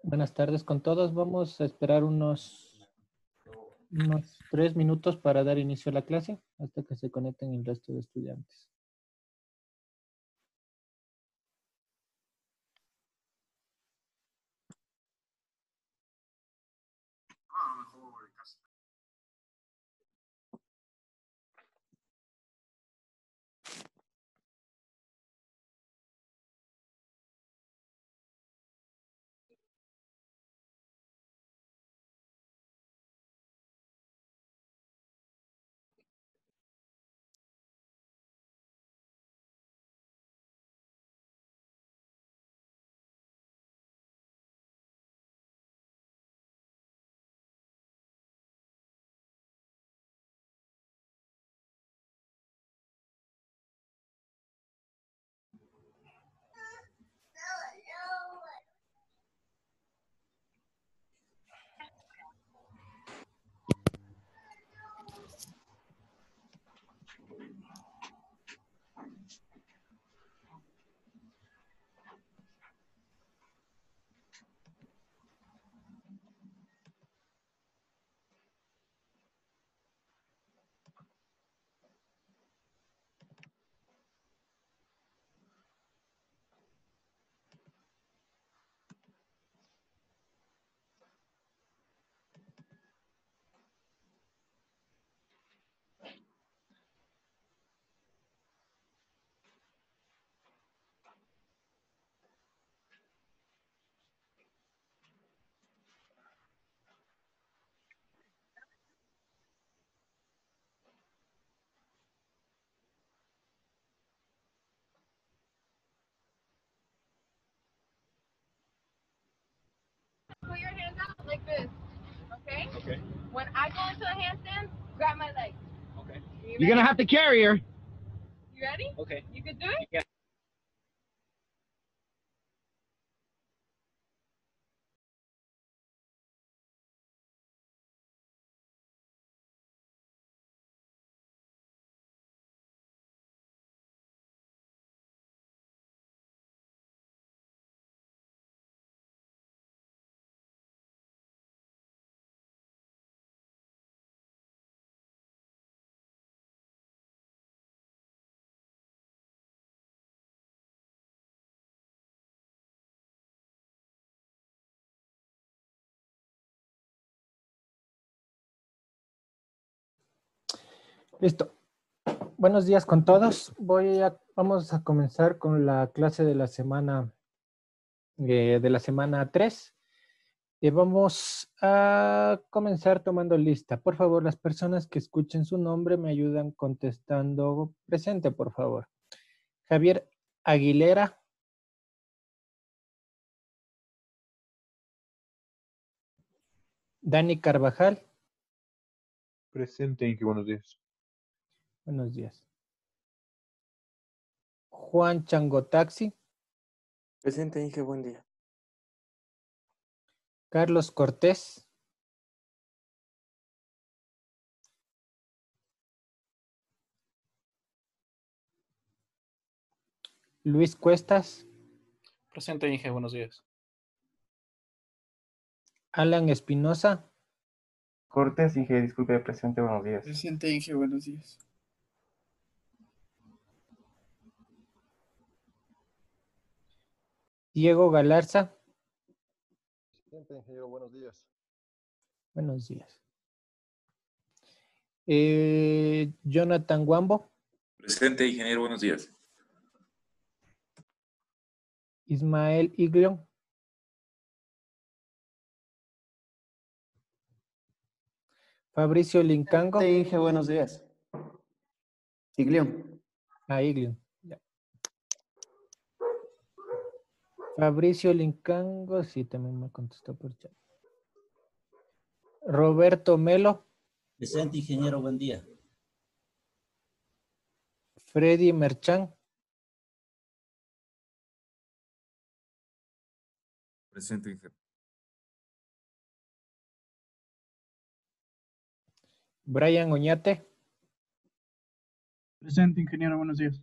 Buenas tardes con todos. Vamos a esperar unos 3 minutos para dar inicio a la clase hasta que se conecten el resto de estudiantes. Put your hands out like this, okay? Okay. When I go into a handstand, grab my leg. Okay. You're gonna have to carry her. You ready? Okay. You can do it? Yeah. Listo. Buenos días con todos. Vamos a comenzar con la clase de la semana 3. Vamos a comenzar tomando lista. Por favor, las personas que escuchen su nombre me ayudan contestando presente, por favor. Javier Aguilera. Dani Carvajal. Presente, Inge, buenos días. Buenos días. Juan Changotaxi. Presente, Inge, buen día. Carlos Cortés. Luis Cuestas. Presente, Inge, buenos días. Alan Espinosa. Cortés, Inge, disculpe, presente, buenos días. Presente, Inge, buenos días. Diego Galarza. Presente, ingeniero, buenos días. Buenos días. Jonathan Guambo. Presente, ingeniero, buenos días. Ismael Iglion. Fabricio Lincango. Presente, Inge, buenos días. Iglión. Iglion. Ya. Fabricio Lincango, sí, también me contestó por chat. Roberto Melo. Presente, ingeniero, buen día. Freddy Merchan. Presente, ingeniero. Brian Oñate. Presente, ingeniero, buenos días.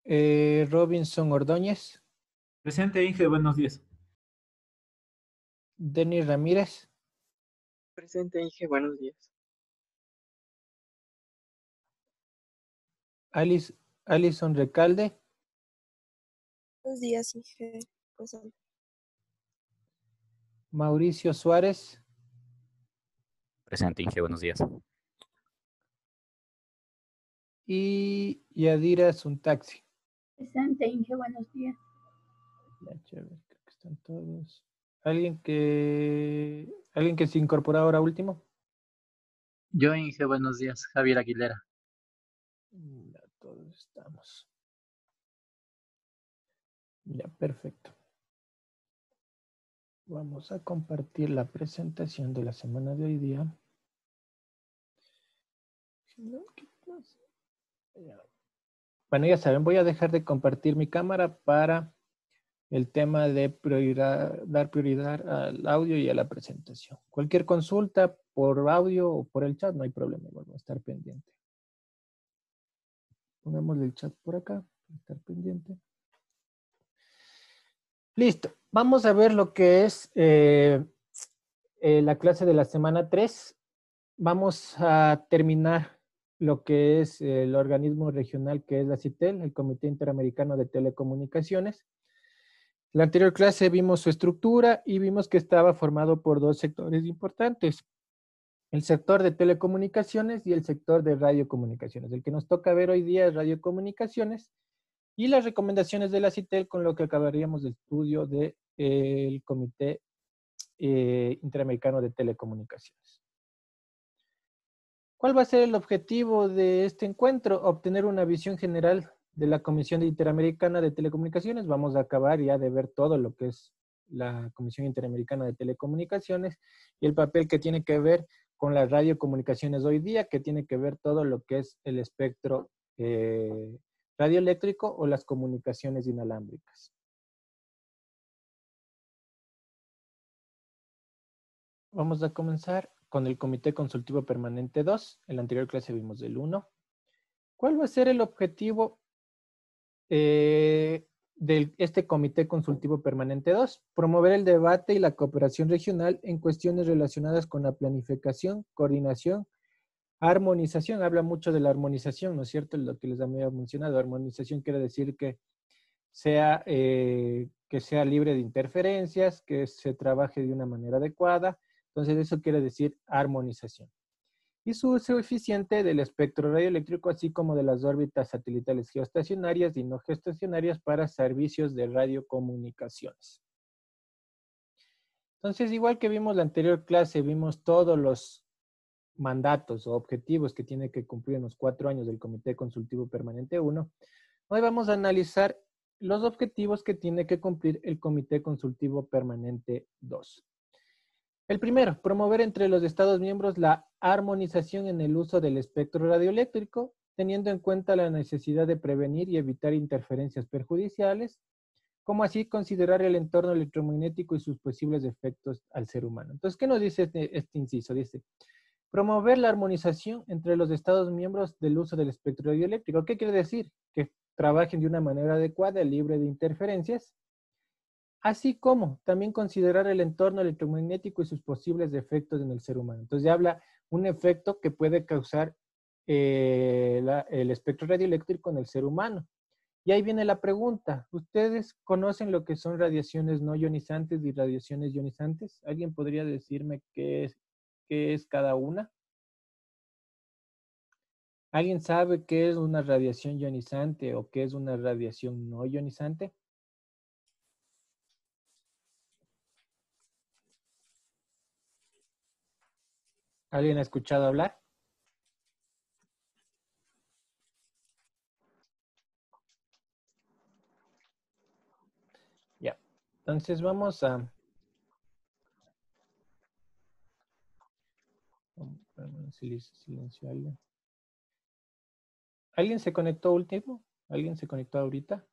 Robinson Ordóñez. Presente, Inge, buenos días. Denis Ramírez. Presente, Inge, buenos días. Alison Recalde. Buenos días, Inge. Presente. Mauricio Suárez. Presente, Inge, buenos días. Y Yadira Suntaxi. Presente, Inge, buenos días. Ya, chévere, creo que están todos. ¿Alguien que se incorpora ahora último? Yo, Inge, buenos días. Javier Aguilera. Ya todos estamos. Ya, perfecto. Vamos a compartir la presentación de la semana de hoy día. Bueno, ya saben, voy a dejar de compartir mi cámara para el tema de dar prioridad al audio y a la presentación. Cualquier consulta por audio o por el chat, no hay problema, vamos a estar pendiente. Pongámosle el chat por acá, para estar pendiente. Listo, vamos a ver lo que es la clase de la semana 3. Vamos a terminar lo que es el organismo regional que es la CITEL, el Comité Interamericano de Telecomunicaciones. En la anterior clase vimos su estructura y vimos que estaba formado por dos sectores importantes. El sector de telecomunicaciones y el sector de radiocomunicaciones. El que nos toca ver hoy día es radiocomunicaciones y las recomendaciones de la CITEL con lo que acabaríamos de estudio del Comité Interamericano de Telecomunicaciones. ¿Cuál va a ser el objetivo de este encuentro? Obtener una visión general de la Comisión Interamericana de Telecomunicaciones. Vamos a acabar ya de ver todo lo que es la Comisión Interamericana de Telecomunicaciones y el papel que tiene que ver con las radiocomunicaciones hoy día, que tiene que ver todo lo que es el espectro radioeléctrico o las comunicaciones inalámbricas. Vamos a comenzar con el Comité Consultivo Permanente 2. En la anterior clase vimos el 1. ¿Cuál va a ser el objetivo de este Comité Consultivo Permanente 2? Promover el debate y la cooperación regional en cuestiones relacionadas con la planificación, coordinación, armonización. Habla mucho de la armonización, ¿no es cierto? Lo que les había mencionado. Armonización quiere decir que sea libre de interferencias, que se trabaje de una manera adecuada. Entonces, eso quiere decir armonización. Y su uso eficiente del espectro radioeléctrico, así como de las órbitas satelitales geoestacionarias y no geoestacionarias para servicios de radiocomunicaciones. Entonces, igual que vimos la anterior clase, vimos todos los mandatos o objetivos que tiene que cumplir en los 4 años del Comité Consultivo Permanente 1. Hoy vamos a analizar los objetivos que tiene que cumplir el Comité Consultivo Permanente 2. El primero, promover entre los Estados miembros la armonización en el uso del espectro radioeléctrico, teniendo en cuenta la necesidad de prevenir y evitar interferencias perjudiciales, como así considerar el entorno electromagnético y sus posibles efectos al ser humano. Entonces, ¿qué nos dice este inciso? Dice, promover la armonización entre los Estados miembros del uso del espectro radioeléctrico. ¿Qué quiere decir? Que trabajen de una manera adecuada, libre de interferencias, así como también considerar el entorno electromagnético y sus posibles efectos en el ser humano. Entonces ya habla un efecto que puede causar el espectro radioeléctrico en el ser humano. Y ahí viene la pregunta, ¿ustedes conocen lo que son radiaciones no ionizantes y radiaciones ionizantes? ¿Alguien podría decirme qué es cada una? ¿Alguien sabe qué es una radiación ionizante o qué es una radiación no ionizante? ¿Alguien ha escuchado hablar? Ya. Entonces vamos a... Silencio a alguien. ¿Alguien se conectó último? ¿Alguien se conectó ahorita?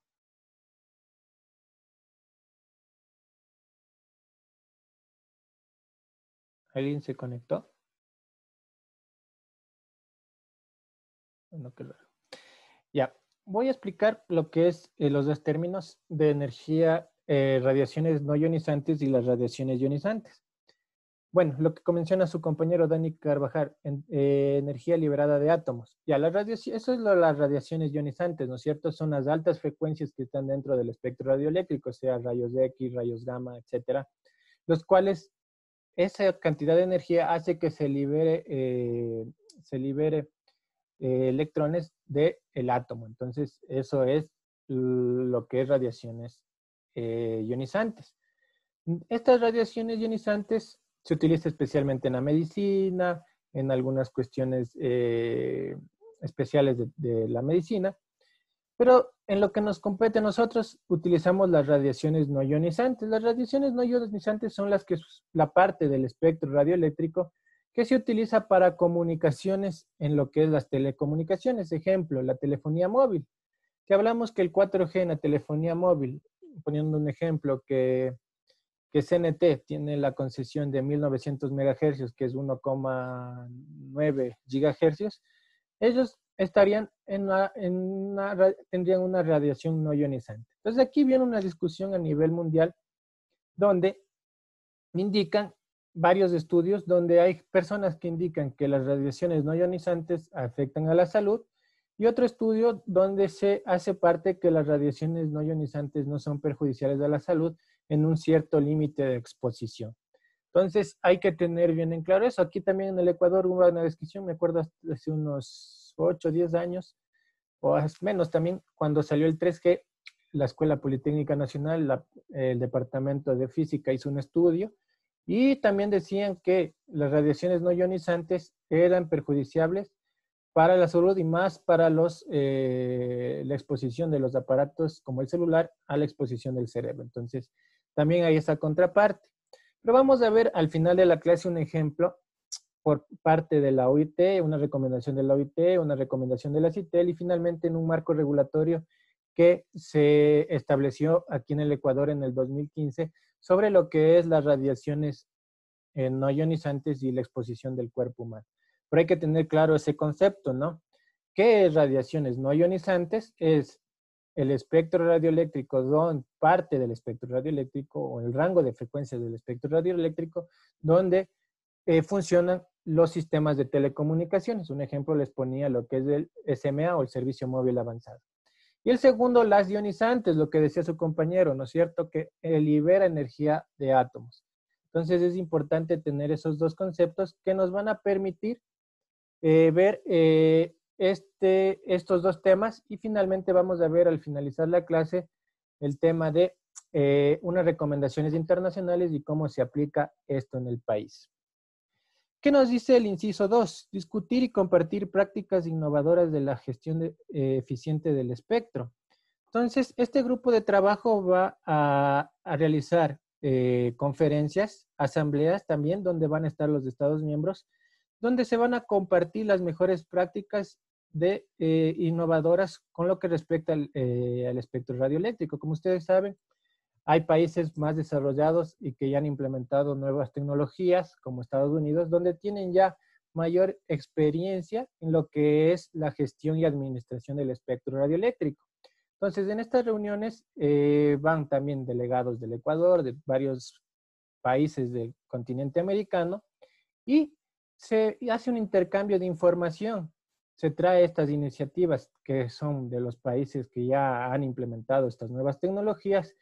¿Alguien se conectó? Bueno, qué raro. Ya. voy a explicar lo que es los dos términos de energía, radiaciones no ionizantes y las radiaciones ionizantes. Bueno, lo que menciona su compañero Dani Carvajal, energía liberada de átomos. Ya, eso es las radiaciones ionizantes, ¿no es cierto? Son las altas frecuencias que están dentro del espectro radioeléctrico, sea rayos X, rayos gamma, etcétera, los cuales esa cantidad de energía hace que se libere electrones del átomo. Entonces, eso es lo que es radiaciones ionizantes. Estas radiaciones ionizantes se utiliza especialmente en la medicina, en algunas cuestiones especiales de la medicina, pero en lo que nos compete a nosotros utilizamos las radiaciones no ionizantes. Las radiaciones no ionizantes son la parte del espectro radioeléctrico que se utiliza para comunicaciones en lo que es las telecomunicaciones. Ejemplo, la telefonía móvil. Que hablamos que el 4G en la telefonía móvil, poniendo un ejemplo, que CNT tiene la concesión de 1900 MHz, que es 1,9 GHz, ellos estarían tendrían una radiación no ionizante. Entonces aquí viene una discusión a nivel mundial donde indican varios estudios donde hay personas que indican que las radiaciones no ionizantes afectan a la salud y otro estudio donde se hace parte que las radiaciones no ionizantes no son perjudiciales a la salud en un cierto límite de exposición. Entonces hay que tener bien en claro eso. Aquí también en el Ecuador hubo una discusión, me acuerdo hace unos 8 o 10 años, o menos también, cuando salió el 3G, la Escuela Politécnica Nacional, el Departamento de Física hizo un estudio y también decían que las radiaciones no ionizantes eran perjudiciables para la salud y más para la exposición de los aparatos como el celular a la exposición del cerebro. Entonces, también hay esa contraparte. Pero vamos a ver al final de la clase un ejemplo por parte de la OIT, una recomendación de la OIT, una recomendación de la CITEL y finalmente en un marco regulatorio que se estableció aquí en el Ecuador en el 2015 sobre lo que es las radiaciones no ionizantes y la exposición del cuerpo humano. Pero hay que tener claro ese concepto, ¿no? ¿Qué es radiaciones no ionizantes? Es el espectro radioeléctrico, parte del espectro radioeléctrico o el rango de frecuencias del espectro radioeléctrico donde funcionan los sistemas de telecomunicaciones. Un ejemplo les ponía lo que es el SMA o el servicio móvil avanzado. Y el segundo, las ionizantes, lo que decía su compañero, ¿no es cierto? Que libera energía de átomos. Entonces es importante tener esos dos conceptos que nos van a permitir ver estos dos temas y finalmente vamos a ver al finalizar la clase el tema de unas recomendaciones internacionales y cómo se aplica esto en el país. ¿Qué nos dice el inciso 2? Discutir y compartir prácticas innovadoras de la gestión eficiente del espectro. Entonces, este grupo de trabajo va a realizar conferencias, asambleas también, donde van a estar los Estados miembros, donde se van a compartir las mejores prácticas innovadoras con lo que respecta al espectro radioeléctrico. Como ustedes saben, hay países más desarrollados y que ya han implementado nuevas tecnologías, como Estados Unidos, donde tienen ya mayor experiencia en lo que es la gestión y administración del espectro radioeléctrico. Entonces, en estas reuniones van también delegados del Ecuador, de varios países del continente americano, y se hace un intercambio de información. Se trae estas iniciativas que son de los países que ya han implementado estas nuevas tecnologías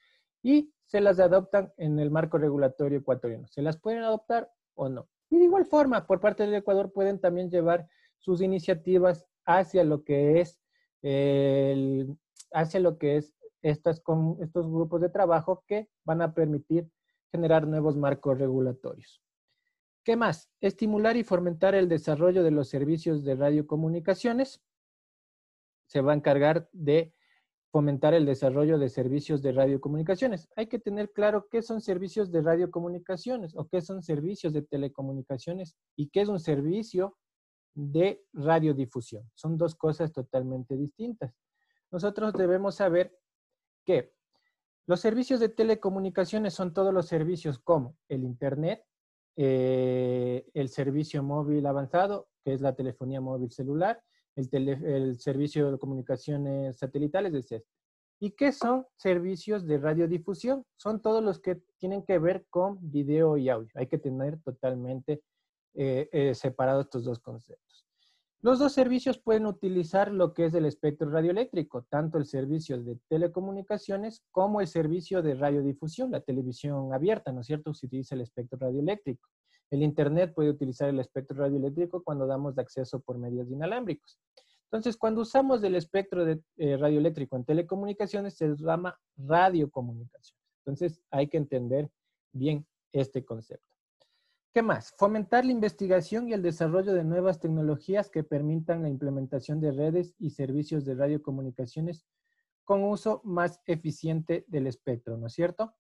y se las adoptan en el marco regulatorio ecuatoriano. Se las pueden adoptar o no. Y de igual forma, por parte del Ecuador pueden también llevar sus iniciativas hacia lo que es estos grupos de trabajo que van a permitir generar nuevos marcos regulatorios. ¿Qué más? Estimular y fomentar el desarrollo de los servicios de radiocomunicaciones. Se va a encargar de fomentar el desarrollo de servicios de radiocomunicaciones. Hay que tener claro qué son servicios de radiocomunicaciones o qué son servicios de telecomunicaciones y qué es un servicio de radiodifusión. Son dos cosas totalmente distintas. Nosotros debemos saber que los servicios de telecomunicaciones son todos los servicios como el Internet, el servicio móvil avanzado, que es la telefonía móvil celular, el servicio de comunicaciones satelitales es este. ¿Y qué son servicios de radiodifusión? Son todos los que tienen que ver con video y audio. Hay que tener totalmente separados estos dos conceptos. Los dos servicios pueden utilizar lo que es el espectro radioeléctrico, tanto el servicio de telecomunicaciones como el servicio de radiodifusión, la televisión abierta, ¿no es cierto? Se utiliza el espectro radioeléctrico. El Internet puede utilizar el espectro radioeléctrico cuando damos de acceso por medios inalámbricos. Entonces, cuando usamos el espectro de radioeléctrico en telecomunicaciones, se llama radiocomunicaciones. Entonces, hay que entender bien este concepto. ¿Qué más? Fomentar la investigación y el desarrollo de nuevas tecnologías que permitan la implementación de redes y servicios de radiocomunicaciones con uso más eficiente del espectro, ¿no es cierto?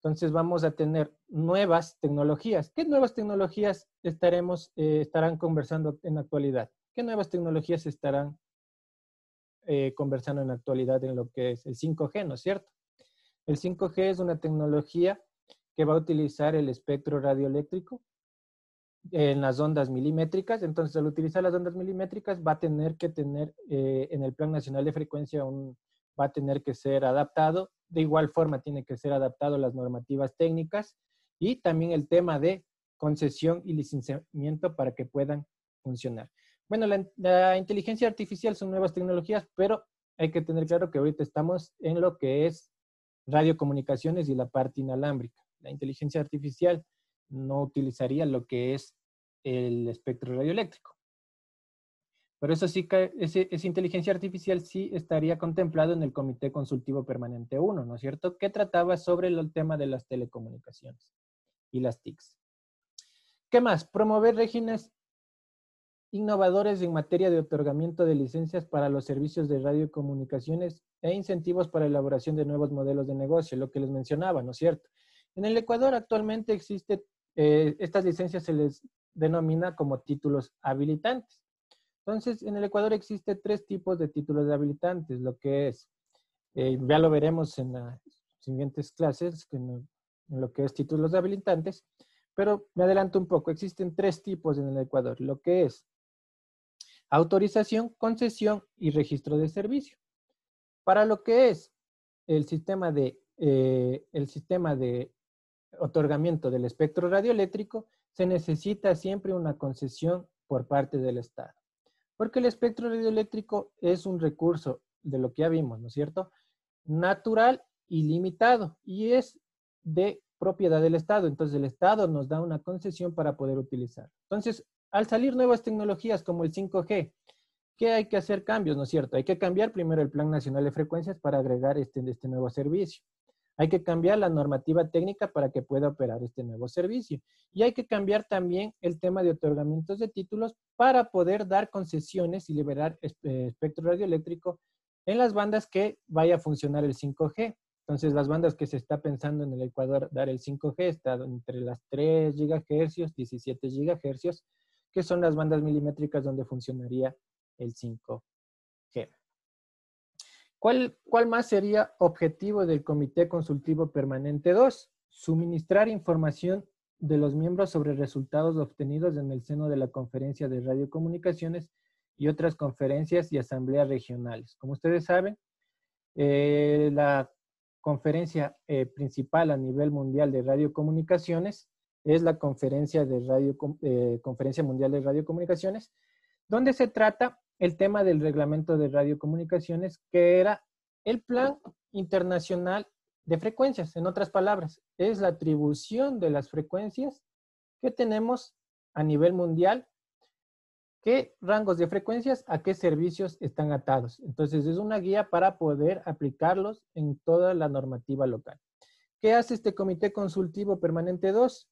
Entonces vamos a tener nuevas tecnologías. ¿Qué nuevas tecnologías estarán conversando en la actualidad? ¿Qué nuevas tecnologías estarán conversando en la actualidad en lo que es el 5G, ¿no es cierto? El 5G es una tecnología que va a utilizar el espectro radioeléctrico en las ondas milimétricas. Entonces, al utilizar las ondas milimétricas, va a tener que tener en el Plan Nacional de Frecuencia va a tener que ser adaptado. De igual forma, tiene que ser adaptado las normativas técnicas y también el tema de concesión y licenciamiento para que puedan funcionar. Bueno, la inteligencia artificial son nuevas tecnologías, pero hay que tener claro que ahorita estamos en lo que es radiocomunicaciones y la parte inalámbrica. La inteligencia artificial no utilizaría lo que es el espectro radioeléctrico. Por eso sí que esa inteligencia artificial sí estaría contemplado en el Comité Consultivo Permanente 1, ¿no es cierto? Que trataba sobre el tema de las telecomunicaciones y las TICs. ¿Qué más? Promover regímenes innovadores en materia de otorgamiento de licencias para los servicios de radiocomunicaciones e incentivos para la elaboración de nuevos modelos de negocio, lo que les mencionaba, ¿no es cierto? En el Ecuador actualmente existe, estas licencias se les denomina como títulos habilitantes. Entonces, en el Ecuador existe 3 tipos de títulos de habilitantes, lo que es, ya lo veremos en las siguientes clases, en lo que es títulos de habilitantes, pero me adelanto un poco, existen 3 tipos en el Ecuador, lo que es autorización, concesión y registro de servicio. Para lo que es el sistema de otorgamiento del espectro radioeléctrico, se necesita siempre una concesión por parte del Estado. Porque el espectro radioeléctrico es un recurso de lo que ya vimos, ¿no es cierto? Natural y limitado, y es de propiedad del Estado. Entonces, el Estado nos da una concesión para poder utilizar. Entonces, al salir nuevas tecnologías como el 5G, ¿qué hay que hacer cambios, no es cierto? Hay que cambiar primero el Plan Nacional de Frecuencias para agregar este nuevo servicio. Hay que cambiar la normativa técnica para que pueda operar este nuevo servicio. Y hay que cambiar también el tema de otorgamientos de títulos para poder dar concesiones y liberar espectro radioeléctrico en las bandas que vaya a funcionar el 5G. Entonces, las bandas que se está pensando en el Ecuador dar el 5G están entre las 3 GHz, 17 GHz, que son las bandas milimétricas donde funcionaría el 5G. ¿Cuál más sería objetivo del Comité Consultivo Permanente 2? Suministrar información de los miembros sobre resultados obtenidos en el seno de la Conferencia de Radiocomunicaciones y otras conferencias y asambleas regionales. Como ustedes saben, la conferencia principal a nivel mundial de radiocomunicaciones es la Conferencia Mundial de Radiocomunicaciones, donde se trata el tema del reglamento de radiocomunicaciones, que era el Plan Internacional de Frecuencias. En otras palabras, es la atribución de las frecuencias que tenemos a nivel mundial, qué rangos de frecuencias, a qué servicios están atados. Entonces, es una guía para poder aplicarlos en toda la normativa local. ¿Qué hace este Comité Consultivo Permanente 2?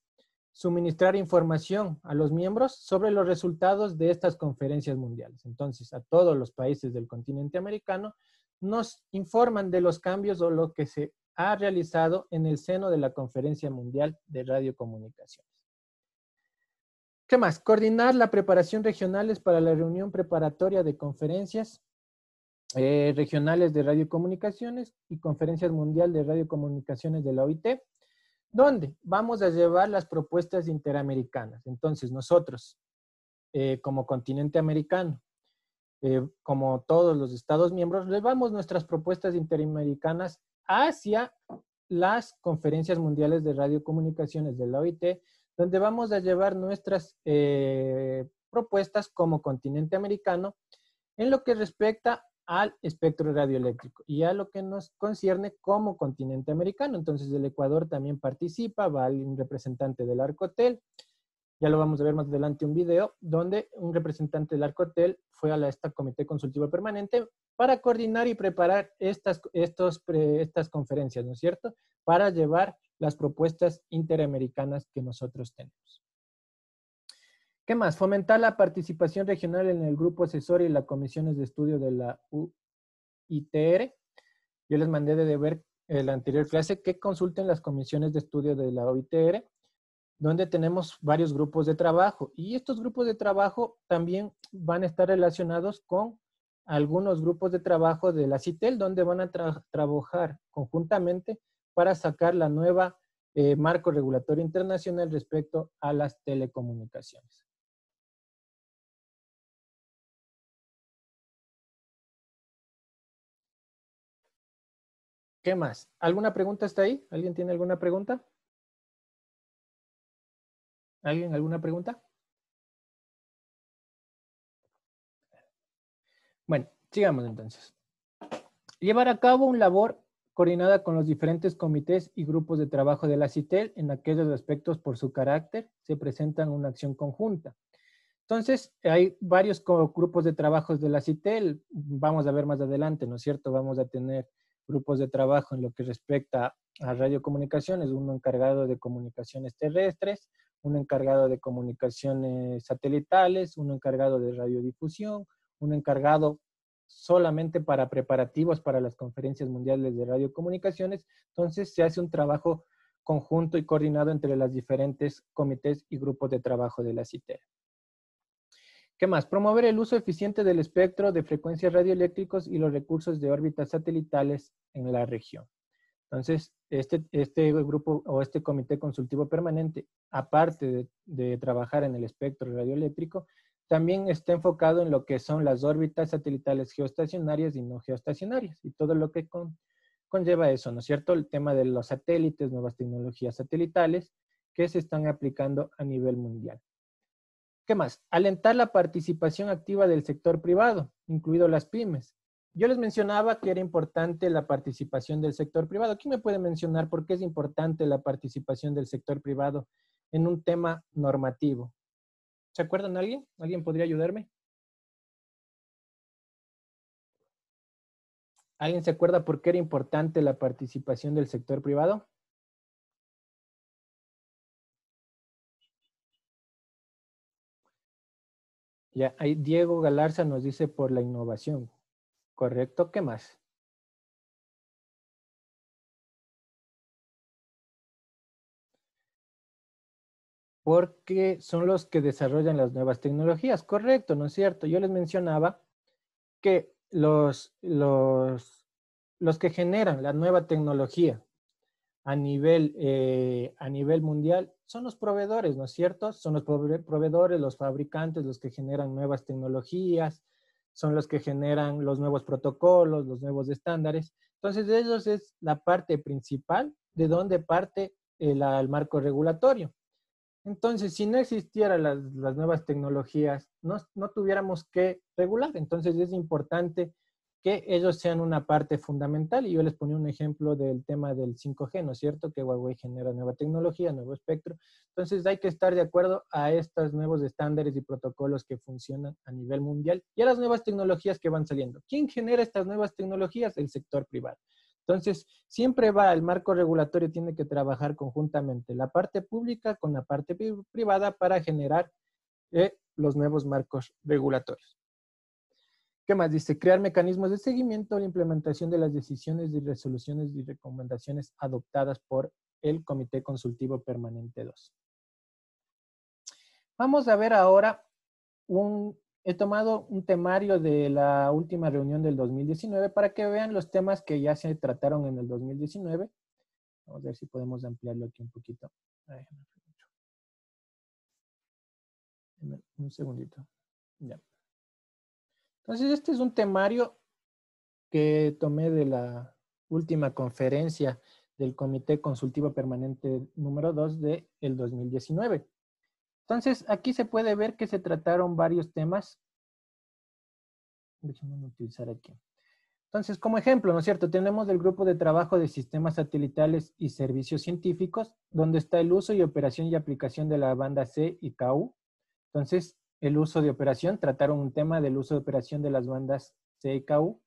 Suministrar información a los miembros sobre los resultados de estas conferencias mundiales. Entonces, a todos los países del continente americano nos informan de los cambios o lo que se ha realizado en el seno de la Conferencia Mundial de Radiocomunicaciones. ¿Qué más? Coordinar la preparación regionales para la reunión preparatoria de conferencias regionales de radiocomunicaciones y conferencias mundial de radiocomunicaciones de la OIT, donde vamos a llevar las propuestas interamericanas. Entonces, nosotros, como continente americano, como todos los Estados miembros, llevamos nuestras propuestas interamericanas hacia las conferencias mundiales de radiocomunicaciones de la OIT, donde vamos a llevar nuestras propuestas como continente americano en lo que respecta al espectro radioeléctrico y a lo que nos concierne como continente americano. Entonces el Ecuador también participa, va un representante del Arcotel, ya lo vamos a ver más adelante un video, donde un representante del Arcotel fue a esta Comité Consultivo Permanente para coordinar y preparar estas conferencias, ¿no es cierto? Para llevar las propuestas interamericanas que nosotros tenemos. ¿Qué más? Fomentar la participación regional en el grupo asesor y las comisiones de estudio de la UITR. Yo les mandé de ver en la anterior clase que consulten las comisiones de estudio de la UITR, donde tenemos varios grupos de trabajo. Y estos grupos de trabajo también van a estar relacionados con algunos grupos de trabajo de la CITEL, donde van a trabajar conjuntamente para sacar la nueva marco regulatorio internacional respecto a las telecomunicaciones. ¿Qué más? ¿Alguna pregunta hasta ahí? ¿Alguien tiene alguna pregunta? ¿Alguien alguna pregunta? Bueno, sigamos entonces. Llevar a cabo una labor coordinada con los diferentes comités y grupos de trabajo de la CITEL en aquellos aspectos por su carácter se presentan una acción conjunta. Entonces, hay varios grupos de trabajos de la CITEL, vamos a ver más adelante, ¿no es cierto? Vamos a tener grupos de trabajo en lo que respecta a radiocomunicaciones, uno encargado de comunicaciones terrestres, uno encargado de comunicaciones satelitales, uno encargado de radiodifusión, uno encargado solamente para preparativos para las conferencias mundiales de radiocomunicaciones. Entonces, se hace un trabajo conjunto y coordinado entre los diferentes comités y grupos de trabajo de la CITEL. ¿Qué más? Promover el uso eficiente del espectro de frecuencias radioeléctricos y los recursos de órbitas satelitales en la región. Entonces, este grupo o este comité consultivo permanente, aparte de trabajar en el espectro radioeléctrico, también está enfocado en lo que son las órbitas satelitales geoestacionarias y no geoestacionarias y todo lo que conlleva eso, ¿no es cierto? El tema de los satélites, nuevas tecnologías satelitales que se están aplicando a nivel mundial. ¿Qué más? Alentar la participación activa del sector privado, incluido las pymes. Yo les mencionaba que era importante la participación del sector privado. ¿Quién me puede mencionar por qué es importante la participación del sector privado en un tema normativo? ¿Se acuerdan de alguien? ¿Alguien podría ayudarme? ¿Alguien se acuerda por qué era importante la participación del sector privado? Ya, ahí Diego Galarza nos dice por la innovación. ¿Correcto? ¿Qué más? Porque son los que desarrollan las nuevas tecnologías. Correcto, ¿no es cierto? Yo les mencionaba que los que generan la nueva tecnología a nivel mundial son los proveedores, ¿no es cierto? Son los proveedores, los fabricantes, los que generan nuevas tecnologías, son los que generan los nuevos protocolos, los nuevos estándares. Entonces, ellos es la parte principal de donde parte el marco regulatorio. Entonces, si no existieran las nuevas tecnologías, no tuviéramos que regular. Entonces, es importante que ellos sean una parte fundamental. Y yo les ponía un ejemplo del tema del 5G, ¿no es cierto? Que Huawei genera nueva tecnología, nuevo espectro. Entonces, hay que estar de acuerdo a estos nuevos estándares y protocolos que funcionan a nivel mundial y a las nuevas tecnologías que van saliendo. ¿Quién genera estas nuevas tecnologías? El sector privado. Entonces, siempre el marco regulatorio tiene que trabajar conjuntamente la parte pública con la parte privada para generar los nuevos marcos regulatorios. ¿Qué más dice? Crear mecanismos de seguimiento a la implementación de las decisiones y resoluciones y recomendaciones adoptadas por el Comité Consultivo Permanente 2. Vamos a ver ahora he tomado un temario de la última reunión del 2019 para que vean los temas que ya se trataron en el 2019. Vamos a ver si podemos ampliarlo aquí un poquito. Un segundito. Ya. Entonces, este es un temario que tomé de la última conferencia del Comité Consultivo Permanente número 2 del 2019. Entonces, aquí se puede ver que se trataron varios temas. Déjenme utilizar aquí. Entonces, como ejemplo, ¿no es cierto? Tenemos el grupo de trabajo de sistemas satelitales y servicios científicos, donde está el uso y operación y aplicación de la banda C y KU. Entonces, el uso de operación, trataron un tema del uso de operación de las bandas C y KU.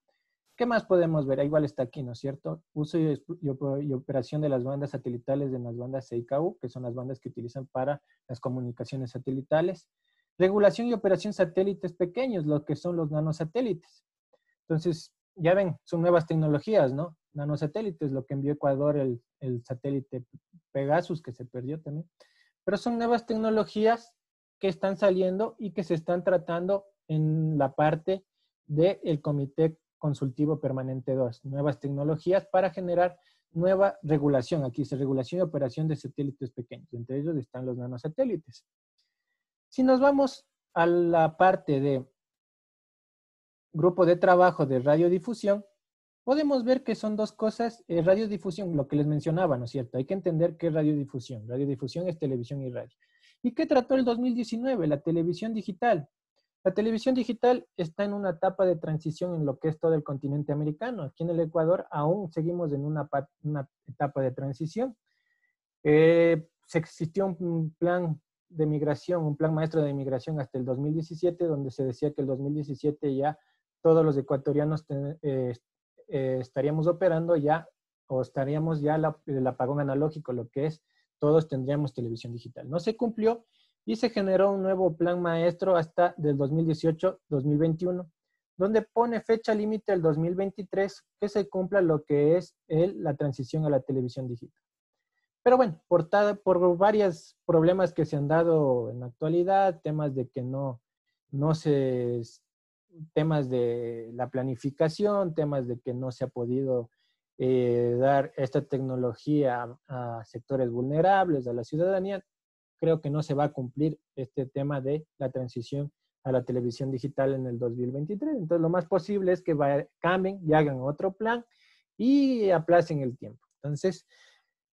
¿Qué más podemos ver? Igual está aquí, ¿no es cierto? Uso y operación de las bandas satelitales en las bandas C y KU, que son las bandas que utilizan para las comunicaciones satelitales. Regulación y operación satélites pequeños, lo que son los nanosatélites. Entonces, ya ven, son nuevas tecnologías, ¿no? Nanosatélites, lo que envió Ecuador el satélite Pegasus, que se perdió también. Pero son nuevas tecnologías que están saliendo y que se están tratando en la parte del Comité Consultivo Permanente 2. Nuevas tecnologías para generar nueva regulación. Aquí dice regulación y operación de satélites pequeños. Entre ellos están los nanosatélites. Si nos vamos a la parte de grupo de trabajo de radiodifusión, podemos ver que son dos cosas. Radiodifusión, lo que les mencionaba, ¿no es cierto? Hay que entender qué es radiodifusión. Radiodifusión es televisión y radio. ¿Y qué trató el 2019? La televisión digital. La televisión digital está en una etapa de transición en lo que es todo el continente americano. Aquí en el Ecuador aún seguimos en una etapa de transición. Se existió un plan de migración, un plan maestro de migración hasta el 2017, donde se decía que el 2017 ya todos los ecuatorianos estaríamos operando ya, o estaríamos ya el apagón analógico, lo que es, todos tendríamos televisión digital. No se cumplió y se generó un nuevo plan maestro hasta del 2018-2021, donde pone fecha límite el 2023 que se cumpla lo que es la transición a la televisión digital. Pero bueno, por varios problemas que se han dado en la actualidad, temas de que temas de la planificación, temas de que no se ha podido dar esta tecnología a sectores vulnerables, a la ciudadanía, creo que no se va a cumplir este tema de la transición a la televisión digital en el 2023. Entonces, lo más posible es que cambien y hagan otro plan y aplacen el tiempo. Entonces,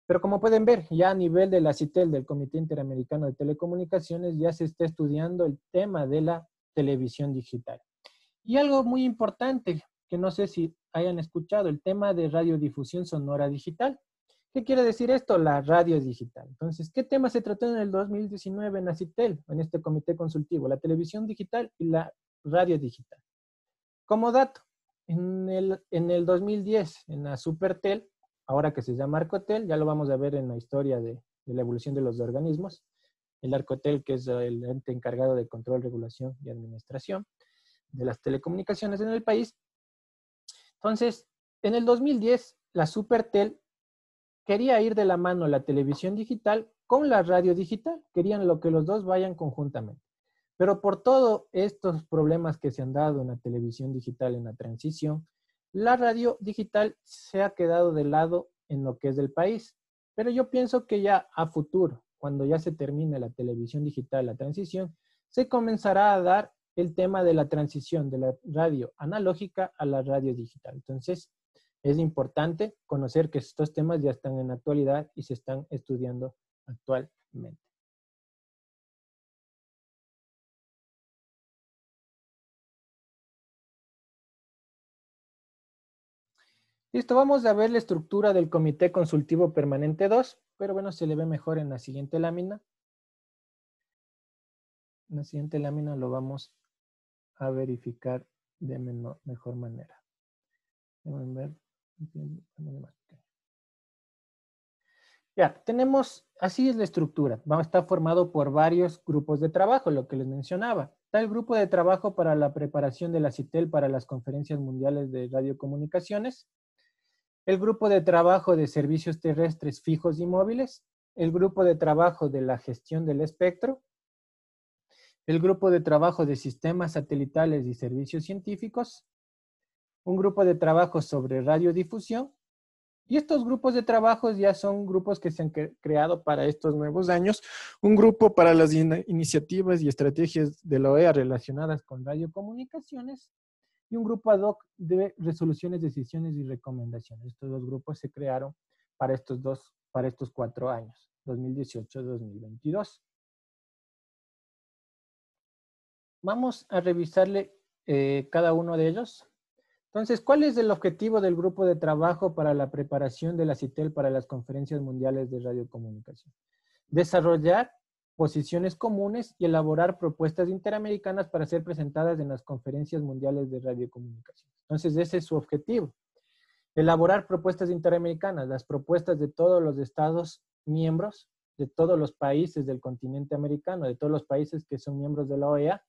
pero como pueden ver, ya a nivel de la CITEL, del Comité Interamericano de Telecomunicaciones, ya se está estudiando el tema de la televisión digital. Y algo muy importante, que no sé si hayan escuchado, el tema de radiodifusión sonora digital. ¿Qué quiere decir esto? La radio digital. Entonces, ¿qué tema se trató en el 2019 en la CITEL, en este comité consultivo? La televisión digital y la radio digital. Como dato, en el 2010, en la Supertel, ahora que se llama Arcotel, ya lo vamos a ver en la historia de la evolución de los organismos. El Arcotel, que es el ente encargado de control, regulación y administración de las telecomunicaciones en el país. Entonces, en el 2010, la Supertel quería ir de la mano la televisión digital con la radio digital. Querían que los dos vayan conjuntamente. Pero por todos estos problemas que se han dado en la televisión digital en la transición, la radio digital se ha quedado de lado en lo que es del país. Pero yo pienso que ya a futuro, cuando ya se termine la televisión digital, la transición, se comenzará a dar el tema de la transición de la radio analógica a la radio digital. Entonces, es importante conocer que estos temas ya están en la actualidad y se están estudiando actualmente. Listo, vamos a ver la estructura del Comité Consultivo Permanente 2, pero bueno, se le ve mejor en la siguiente lámina. En la siguiente lámina lo vamos a verificar de mejor manera. Deben ver. Ya, tenemos, así es la estructura. Está formado por varios grupos de trabajo, lo que les mencionaba. Está el grupo de trabajo para la preparación de la CITEL para las conferencias mundiales de radiocomunicaciones, el grupo de trabajo de servicios terrestres fijos y móviles, el grupo de trabajo de la gestión del espectro, el grupo de trabajo de sistemas satelitales y servicios científicos, un grupo de trabajo sobre radiodifusión, y estos grupos de trabajos ya son grupos que se han creado para estos nuevos años, un grupo para las iniciativas y estrategias de la OEA relacionadas con radiocomunicaciones, y un grupo ad hoc de resoluciones, decisiones y recomendaciones. Estos dos grupos se crearon para estos 4 años, 2018-2022. Vamos a revisarle cada uno de ellos. Entonces, ¿cuál es el objetivo del grupo de trabajo para la preparación de la CITEL para las conferencias mundiales de radiocomunicación? Desarrollar posiciones comunes y elaborar propuestas interamericanas para ser presentadas en las conferencias mundiales de radiocomunicación. Entonces, ese es su objetivo. Elaborar propuestas interamericanas, las propuestas de todos los estados miembros, de todos los países del continente americano, de todos los países que son miembros de la OEA,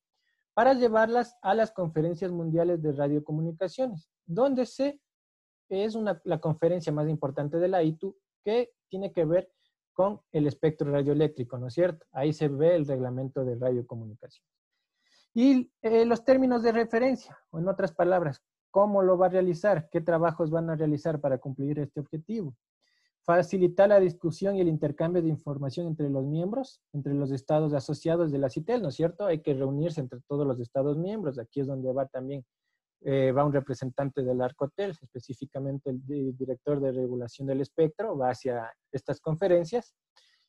para llevarlas a las conferencias mundiales de radiocomunicaciones, donde es la conferencia más importante de la ITU, que tiene que ver con el espectro radioeléctrico, ¿no es cierto? Ahí se ve el reglamento de radiocomunicaciones. Y los términos de referencia, o en otras palabras, ¿cómo lo va a realizar? ¿Qué trabajos van a realizar para cumplir este objetivo? Facilitar la discusión y el intercambio de información entre los miembros, entre los estados asociados de la CITEL, ¿no es cierto? Hay que reunirse entre todos los estados miembros. Aquí es donde va también, va un representante del Arcotel, específicamente el director de regulación del espectro, va hacia estas conferencias.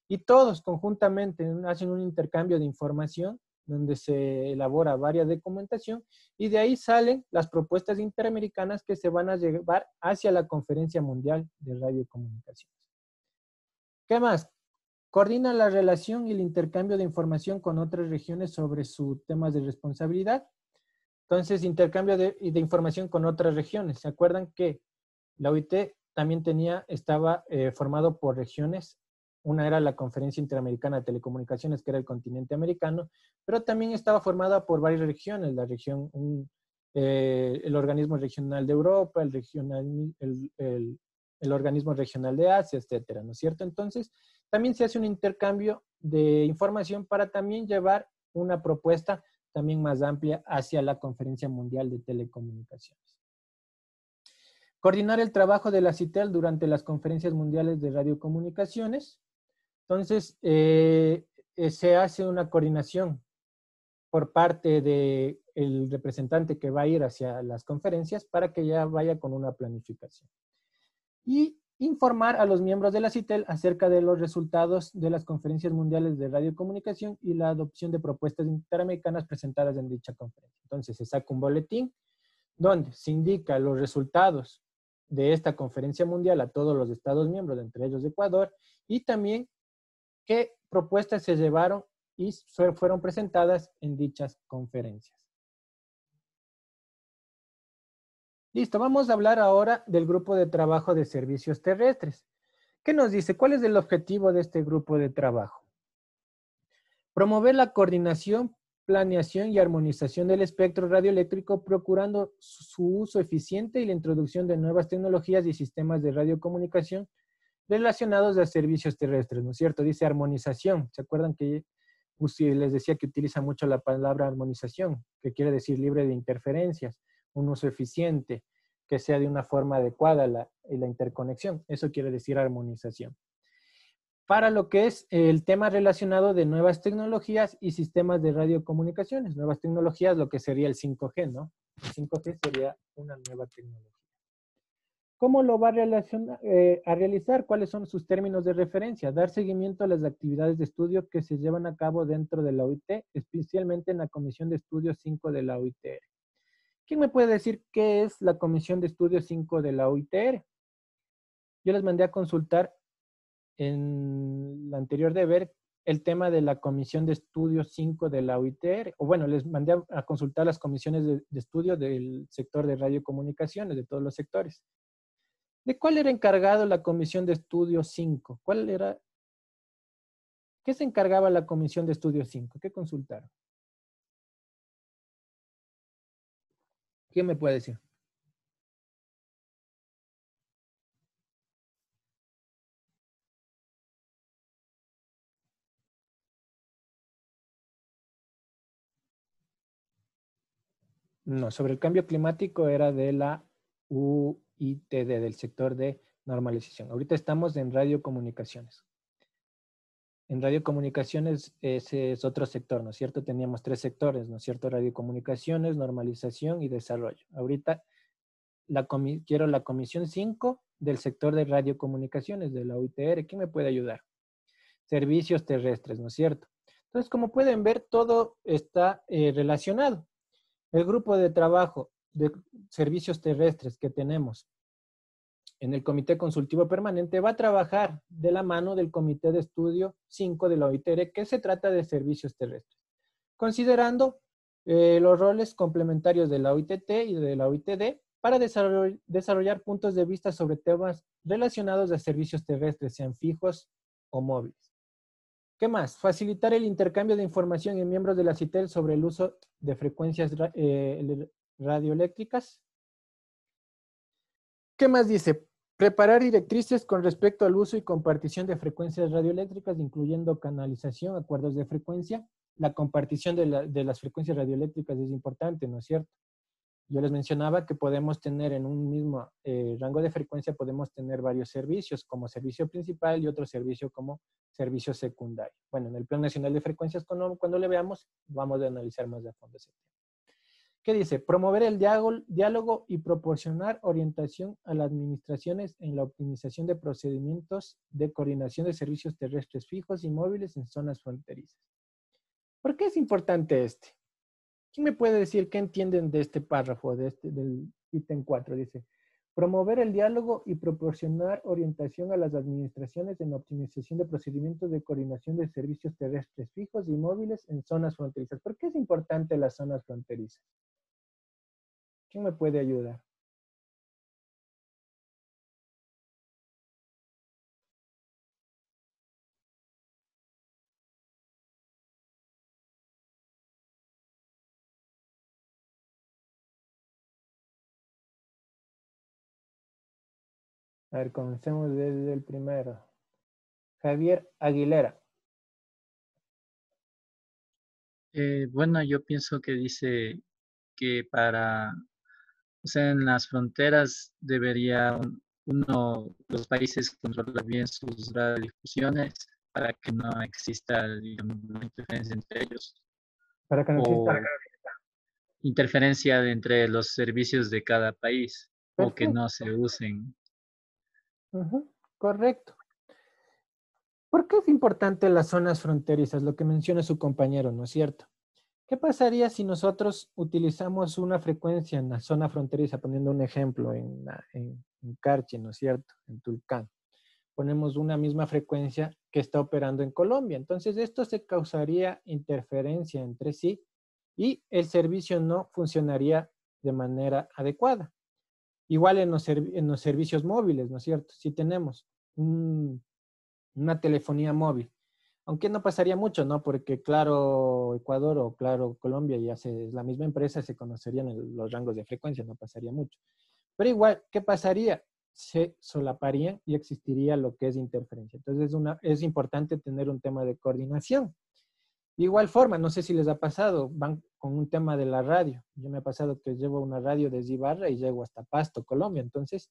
Y todos conjuntamente hacen un intercambio de información donde se elabora varias documentación y de ahí salen las propuestas interamericanas que se van a llevar hacia la Conferencia Mundial de Radiocomunicaciones. ¿Qué más? Coordina la relación y el intercambio de información con otras regiones sobre sus temas de responsabilidad. Entonces, intercambio de información con otras regiones. ¿Se acuerdan que la OIT también estaba formado por regiones? Una era la Conferencia Interamericana de Telecomunicaciones, que era el continente americano, pero también estaba formada por varias regiones, la región, el organismo regional de Europa, el organismo regional de Asia, etcétera, ¿no es cierto? Entonces, también se hace un intercambio de información para también llevar una propuesta también más amplia hacia la Conferencia Mundial de Telecomunicaciones. Coordinar el trabajo de la CITEL durante las conferencias mundiales de radiocomunicaciones. Entonces, se hace una coordinación por parte del representante que va a ir hacia las conferencias para que ya vaya con una planificación. Y informar a los miembros de la CITEL acerca de los resultados de las conferencias mundiales de radiocomunicación y la adopción de propuestas interamericanas presentadas en dicha conferencia. Entonces, se saca un boletín donde se indica los resultados de esta conferencia mundial a todos los estados miembros, entre ellos Ecuador, y también qué propuestas se llevaron y fueron presentadas en dichas conferencias. Listo, vamos a hablar ahora del grupo de trabajo de servicios terrestres. ¿Qué nos dice? ¿Cuál es el objetivo de este grupo de trabajo? Promover la coordinación, planeación y armonización del espectro radioeléctrico, procurando su uso eficiente y la introducción de nuevas tecnologías y sistemas de radiocomunicación relacionados a servicios terrestres, ¿no es cierto? Dice armonización. ¿Se acuerdan que les decía que utiliza mucho la palabra armonización, que quiere decir libre de interferencias, un uso eficiente, que sea de una forma adecuada la interconexión? Eso quiere decir armonización. Para lo que es el tema relacionado de nuevas tecnologías y sistemas de radiocomunicaciones. Nuevas tecnologías, lo que sería el 5G, ¿no? El 5G sería una nueva tecnología. ¿Cómo lo va a realizar? ¿Cuáles son sus términos de referencia? Dar seguimiento a las actividades de estudio que se llevan a cabo dentro de la OIT, especialmente en la Comisión de Estudios 5 de la OITR. ¿Quién me puede decir qué es la Comisión de Estudios 5 de la OITR? Yo les mandé a consultar en la anterior deber el tema de la Comisión de Estudios 5 de la OITR, o bueno, les mandé a consultar las comisiones de estudio del sector de radiocomunicaciones, de todos los sectores. ¿De cuál era encargado la Comisión de Estudios 5? ¿Qué se encargaba la Comisión de Estudios 5? ¿Qué consultaron? ¿Quién me puede decir? No, sobre el cambio climático era de la UITD, del sector de normalización. Ahorita estamos en radiocomunicaciones. En radiocomunicaciones ese es otro sector, ¿no es cierto? Teníamos 3 sectores, ¿no es cierto? Radiocomunicaciones, normalización y desarrollo. Ahorita quiero la comisión 5 del sector de radiocomunicaciones de la UITR. ¿Quién me puede ayudar? Servicios terrestres, ¿no es cierto? Entonces, como pueden ver, todo está relacionado. El grupo de trabajo de servicios terrestres que tenemos en el Comité Consultivo Permanente va a trabajar de la mano del Comité de Estudio 5 de la OITR, que se trata de servicios terrestres, considerando los roles complementarios de la OITT y de la OITD para desarrollar puntos de vista sobre temas relacionados a servicios terrestres, sean fijos o móviles. ¿Qué más? Facilitar el intercambio de información en miembros de la CITEL sobre el uso de frecuencias radioeléctricas. ¿Qué más dice? Preparar directrices con respecto al uso y compartición de frecuencias radioeléctricas, incluyendo canalización, acuerdos de frecuencia. La compartición de las frecuencias radioeléctricas es importante, ¿no es cierto? Yo les mencionaba que podemos tener en un mismo rango de frecuencia, podemos tener varios servicios, como servicio principal y otro servicio como servicio secundario. Bueno, en el Plan Nacional de Frecuencias, cuando le veamos, vamos a analizar más a fondo ese tema. ¿Qué dice? Promover el diálogo y proporcionar orientación a las administraciones en la optimización de procedimientos de coordinación de servicios terrestres fijos y móviles en zonas fronterizas. ¿Por qué es importante este? ¿Quién me puede decir qué entienden de este párrafo, del ítem 4? Dice, promover el diálogo y proporcionar orientación a las administraciones en la optimización de procedimientos de coordinación de servicios terrestres fijos y móviles en zonas fronterizas. ¿Por qué es importante las zonas fronterizas? ¿Quién me puede ayudar? A ver, comencemos desde el primero. Javier Aguilera. Bueno, yo pienso que dice que o sea, en las fronteras debería los países controlar bien sus radiodifusiones para que no exista, digamos, una interferencia entre ellos. Para que no exista interferencia entre los servicios de cada país. Perfecto. O que no se usen. Correcto. ¿Por qué es importante las zonas fronterizas? Lo que menciona su compañero, ¿no es cierto? ¿Qué pasaría si nosotros utilizamos una frecuencia en la zona fronteriza, poniendo un ejemplo en Carchi, ¿no es cierto? En Tulcán. Ponemos una misma frecuencia que está operando en Colombia. Entonces, esto se causaría interferencia entre sí y el servicio no funcionaría de manera adecuada. Igual en los servicios móviles, ¿no es cierto? Si tenemos una telefonía móvil, aunque no pasaría mucho, ¿no? Porque Claro Ecuador o Claro Colombia ya es la misma empresa, se conocerían los rangos de frecuencia, no pasaría mucho. Pero igual, ¿qué pasaría? Se solaparían y existiría lo que es interferencia. Entonces es importante tener un tema de coordinación. De igual forma, no sé si les ha pasado, van con un tema de la radio. Yo me ha pasado que llevo una radio desde Ibarra y llego hasta Pasto, Colombia. Entonces,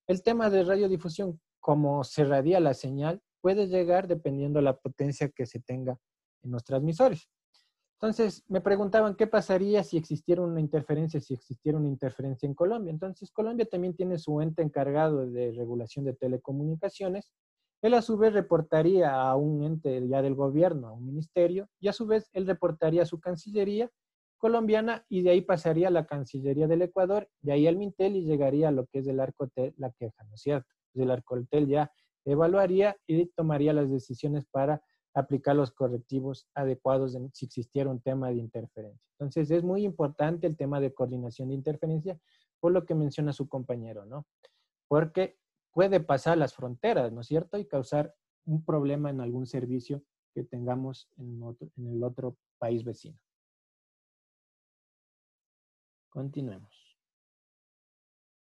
el tema de radiodifusión, como se radia la señal, puede llegar dependiendo de la potencia que se tenga en los transmisores. Entonces, me preguntaban qué pasaría si existiera una interferencia en Colombia. Entonces, Colombia también tiene su ente encargado de regulación de telecomunicaciones. Él a su vez reportaría a un ente ya del gobierno, a un ministerio, y a su vez él reportaría a su Cancillería colombiana y de ahí pasaría a la Cancillería del Ecuador, de ahí al Mintel y llegaría a lo que es el Arcotel, la queja, ¿no es cierto? El Arcotel ya evaluaría y tomaría las decisiones para aplicar los correctivos adecuados si existiera un tema de interferencia. Entonces, es muy importante el tema de coordinación de interferencia, por lo que menciona su compañero, ¿no? Porque puede pasar las fronteras, ¿no es cierto? Y causar un problema en algún servicio que tengamos en el otro país vecino. Continuemos.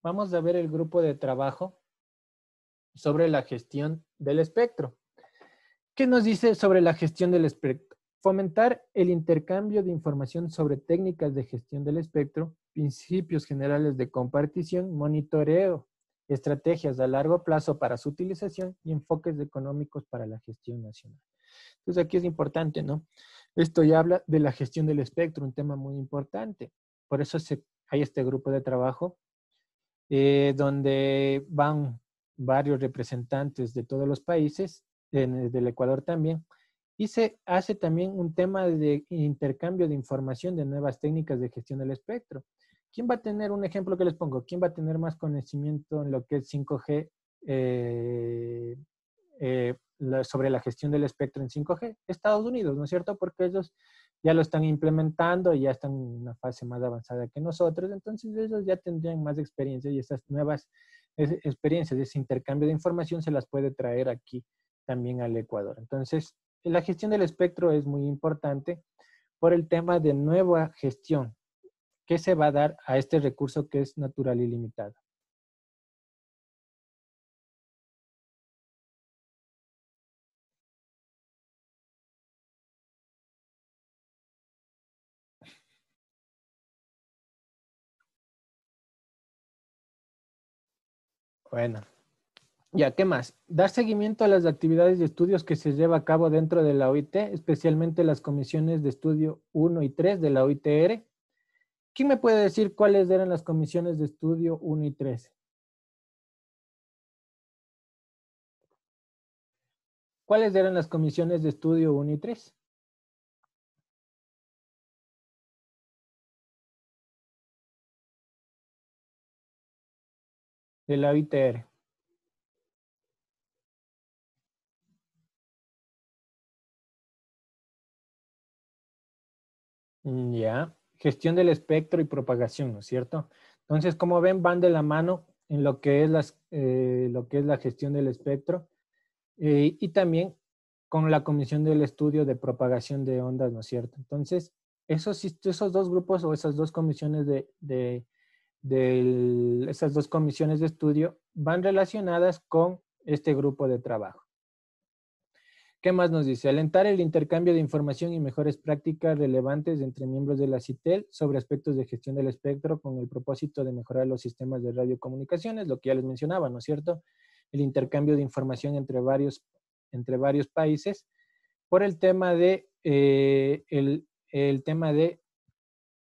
Vamos a ver el grupo de trabajo sobre la gestión del espectro. ¿Qué nos dice sobre la gestión del espectro? Fomentar el intercambio de información sobre técnicas de gestión del espectro, principios generales de compartición, monitoreo, estrategias a largo plazo para su utilización y enfoques económicos para la gestión nacional. Entonces aquí es importante, ¿no? Esto ya habla de la gestión del espectro, un tema muy importante. Por eso hay este grupo de trabajo donde van varios representantes de todos los países, del Ecuador también, y se hace también un tema de intercambio de información de nuevas técnicas de gestión del espectro. ¿Quién va a tener, un ejemplo que les pongo, quién va a tener más conocimiento en lo que es 5G, sobre la gestión del espectro en 5G? Estados Unidos, ¿no es cierto? Porque ellos ya lo están implementando y ya están en una fase más avanzada que nosotros, entonces ellos ya tendrían más experiencia y esas nuevas experiencias, ese intercambio de información se las puede traer aquí también al Ecuador. Entonces, la gestión del espectro es muy importante por el tema de nueva gestión que se va a dar a este recurso que es natural y limitado. Bueno, ya, ¿qué más? Dar seguimiento a las actividades y estudios que se lleva a cabo dentro de la OIT, especialmente las comisiones de estudio 1 y 3 de la OITR. ¿Quién me puede decir cuáles eran las comisiones de estudio 1 y 3? ¿Cuáles eran las comisiones de estudio 1 y 3? De la OITR. Ya, gestión del espectro y propagación, ¿no es cierto? Entonces, como ven, van de la mano en lo que es, lo que es la gestión del espectro y también con la comisión del estudio de propagación de ondas, ¿no es cierto? Entonces, esos dos grupos o esas dos comisiones esas dos comisiones de estudio van relacionadas con este grupo de trabajo. ¿Qué más nos dice? Alentar el intercambio de información y mejores prácticas relevantes entre miembros de la CITEL sobre aspectos de gestión del espectro con el propósito de mejorar los sistemas de radiocomunicaciones, lo que ya les mencionaba, ¿no es cierto? El intercambio de información entre varios países por el tema de, el tema de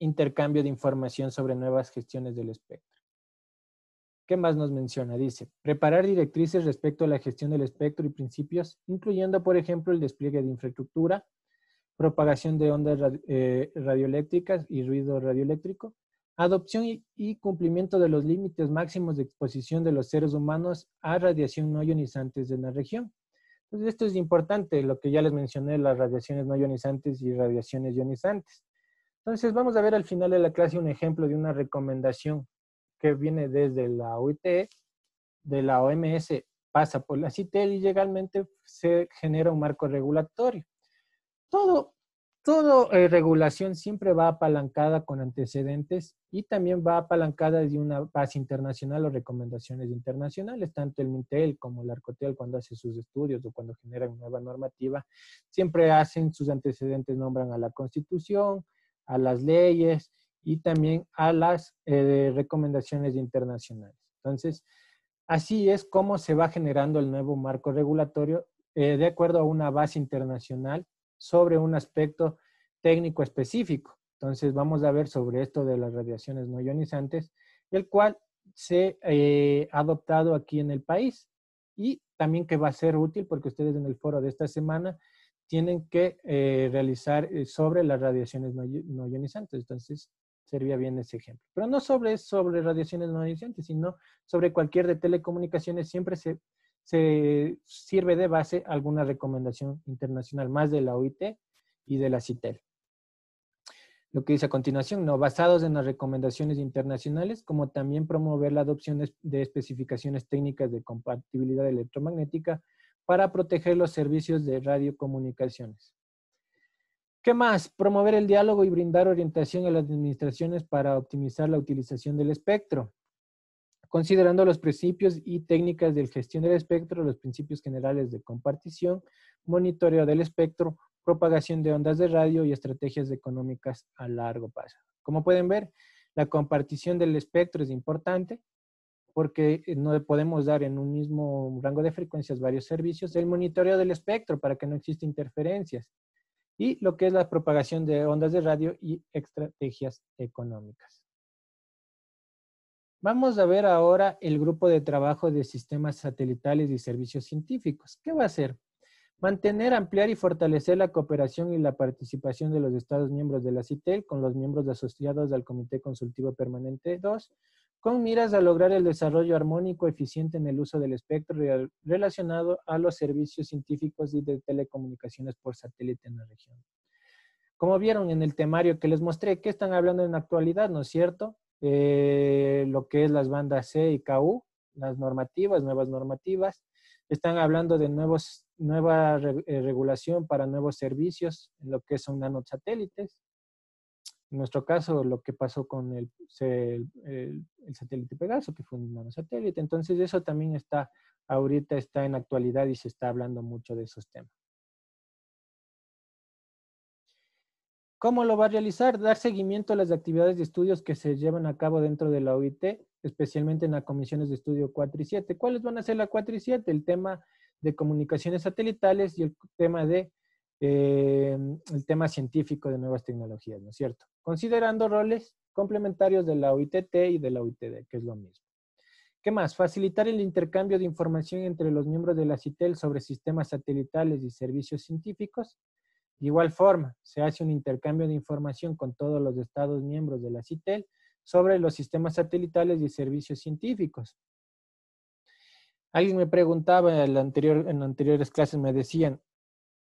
intercambio de información sobre nuevas gestiones del espectro. ¿Qué más nos menciona? Dice, preparar directrices respecto a la gestión del espectro y principios, incluyendo, por ejemplo, el despliegue de infraestructura, propagación de ondas radioeléctricas y ruido radioeléctrico, adopción y cumplimiento de los límites máximos de exposición de los seres humanos a radiación no ionizantes en la región. Entonces, esto es importante, lo que ya les mencioné, las radiaciones no ionizantes y radiaciones ionizantes. Entonces, vamos a ver al final de la clase un ejemplo de una recomendación que viene desde la OIT, de la OMS, pasa por la CITEL y legalmente se genera un marco regulatorio. Todo regulación siempre va apalancada con antecedentes y también va apalancada de una base internacional o recomendaciones internacionales, tanto el MINTEL como el ARCOTEL cuando hace sus estudios o cuando generan nueva normativa, siempre hacen sus antecedentes, nombran a la Constitución, a las leyes y también a las recomendaciones internacionales. Entonces, así es como se va generando el nuevo marco regulatorio de acuerdo a una base internacional sobre un aspecto técnico específico. Entonces, vamos a ver sobre esto de las radiaciones no ionizantes, el cual se ha adoptado aquí en el país y también que va a ser útil porque ustedes en el foro de esta semana tienen que realizar sobre las radiaciones no ionizantes. Entonces, sería bien ese ejemplo. Pero no sobre radiaciones no ionizantes, sino sobre cualquier de telecomunicaciones. Siempre se sirve de base alguna recomendación internacional, más de la OIT y de la CITEL. Lo que dice a continuación, no, basados en las recomendaciones internacionales, como también promover la adopción de especificaciones técnicas de compatibilidad electromagnética para proteger los servicios de radiocomunicaciones. ¿Qué más? Promover el diálogo y brindar orientación a las administraciones para optimizar la utilización del espectro, considerando los principios y técnicas de gestión del espectro, los principios generales de compartición, monitoreo del espectro, propagación de ondas de radio y estrategias económicas a largo plazo. Como pueden ver, la compartición del espectro es importante porque no podemos dar en un mismo rango de frecuencias varios servicios, el monitoreo del espectro para que no exista interferencias, y lo que es la propagación de ondas de radio y estrategias económicas. Vamos a ver ahora el grupo de trabajo de sistemas satelitales y servicios científicos. ¿Qué va a hacer? Mantener, ampliar y fortalecer la cooperación y la participación de los Estados miembros de la CITEL con los miembros asociados al Comité Consultivo Permanente 2, con miras a lograr el desarrollo armónico eficiente en el uso del espectro relacionado a los servicios científicos y de telecomunicaciones por satélite en la región. Como vieron en el temario que les mostré, ¿qué están hablando en la actualidad, no es cierto? Lo que es las bandas C y KU, las normativas, nuevas normativas. Están hablando de nueva regulación para nuevos servicios, en lo que son nanosatélites. En nuestro caso, lo que pasó con el satélite Pegaso, que fue un nanosatélite. Entonces, eso también ahorita está en actualidad y se está hablando mucho de esos temas. ¿Cómo lo va a realizar? Dar seguimiento a las actividades de estudios que se llevan a cabo dentro de la OIT, especialmente en las comisiones de estudio 4 y 7. ¿Cuáles van a ser la 4 y 7? El tema de comunicaciones satelitales y el tema científico de nuevas tecnologías, ¿no es cierto? Considerando roles complementarios de la OITT y de la OITD, que es lo mismo. ¿Qué más? Facilitar el intercambio de información entre los miembros de la CITEL sobre sistemas satelitales y servicios científicos. De igual forma, se hace un intercambio de información con todos los estados miembros de la CITEL sobre los sistemas satelitales y servicios científicos. Alguien me preguntaba en anteriores clases, me decían,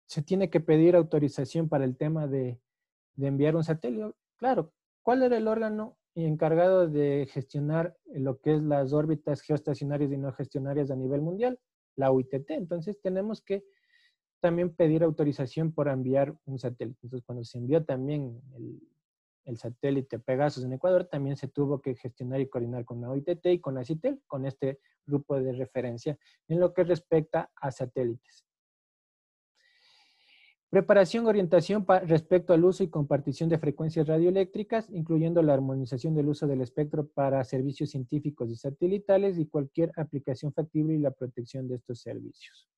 ¿se tiene que pedir autorización para el tema de enviar un satélite? Claro. ¿Cuál era el órgano encargado de gestionar lo que es las órbitas geoestacionarias y no geoestacionarias a nivel mundial? La OITT. Entonces tenemos que también pedir autorización por enviar un satélite. Entonces, cuando se envió también el satélite Pegasus en Ecuador, también se tuvo que gestionar y coordinar con la OITT y con la CITEL, con este grupo de referencia en lo que respecta a satélites. Preparación, orientación respecto al uso y compartición de frecuencias radioeléctricas, incluyendo la armonización del uso del espectro para servicios científicos y satelitales y cualquier aplicación factible y la protección de estos servicios.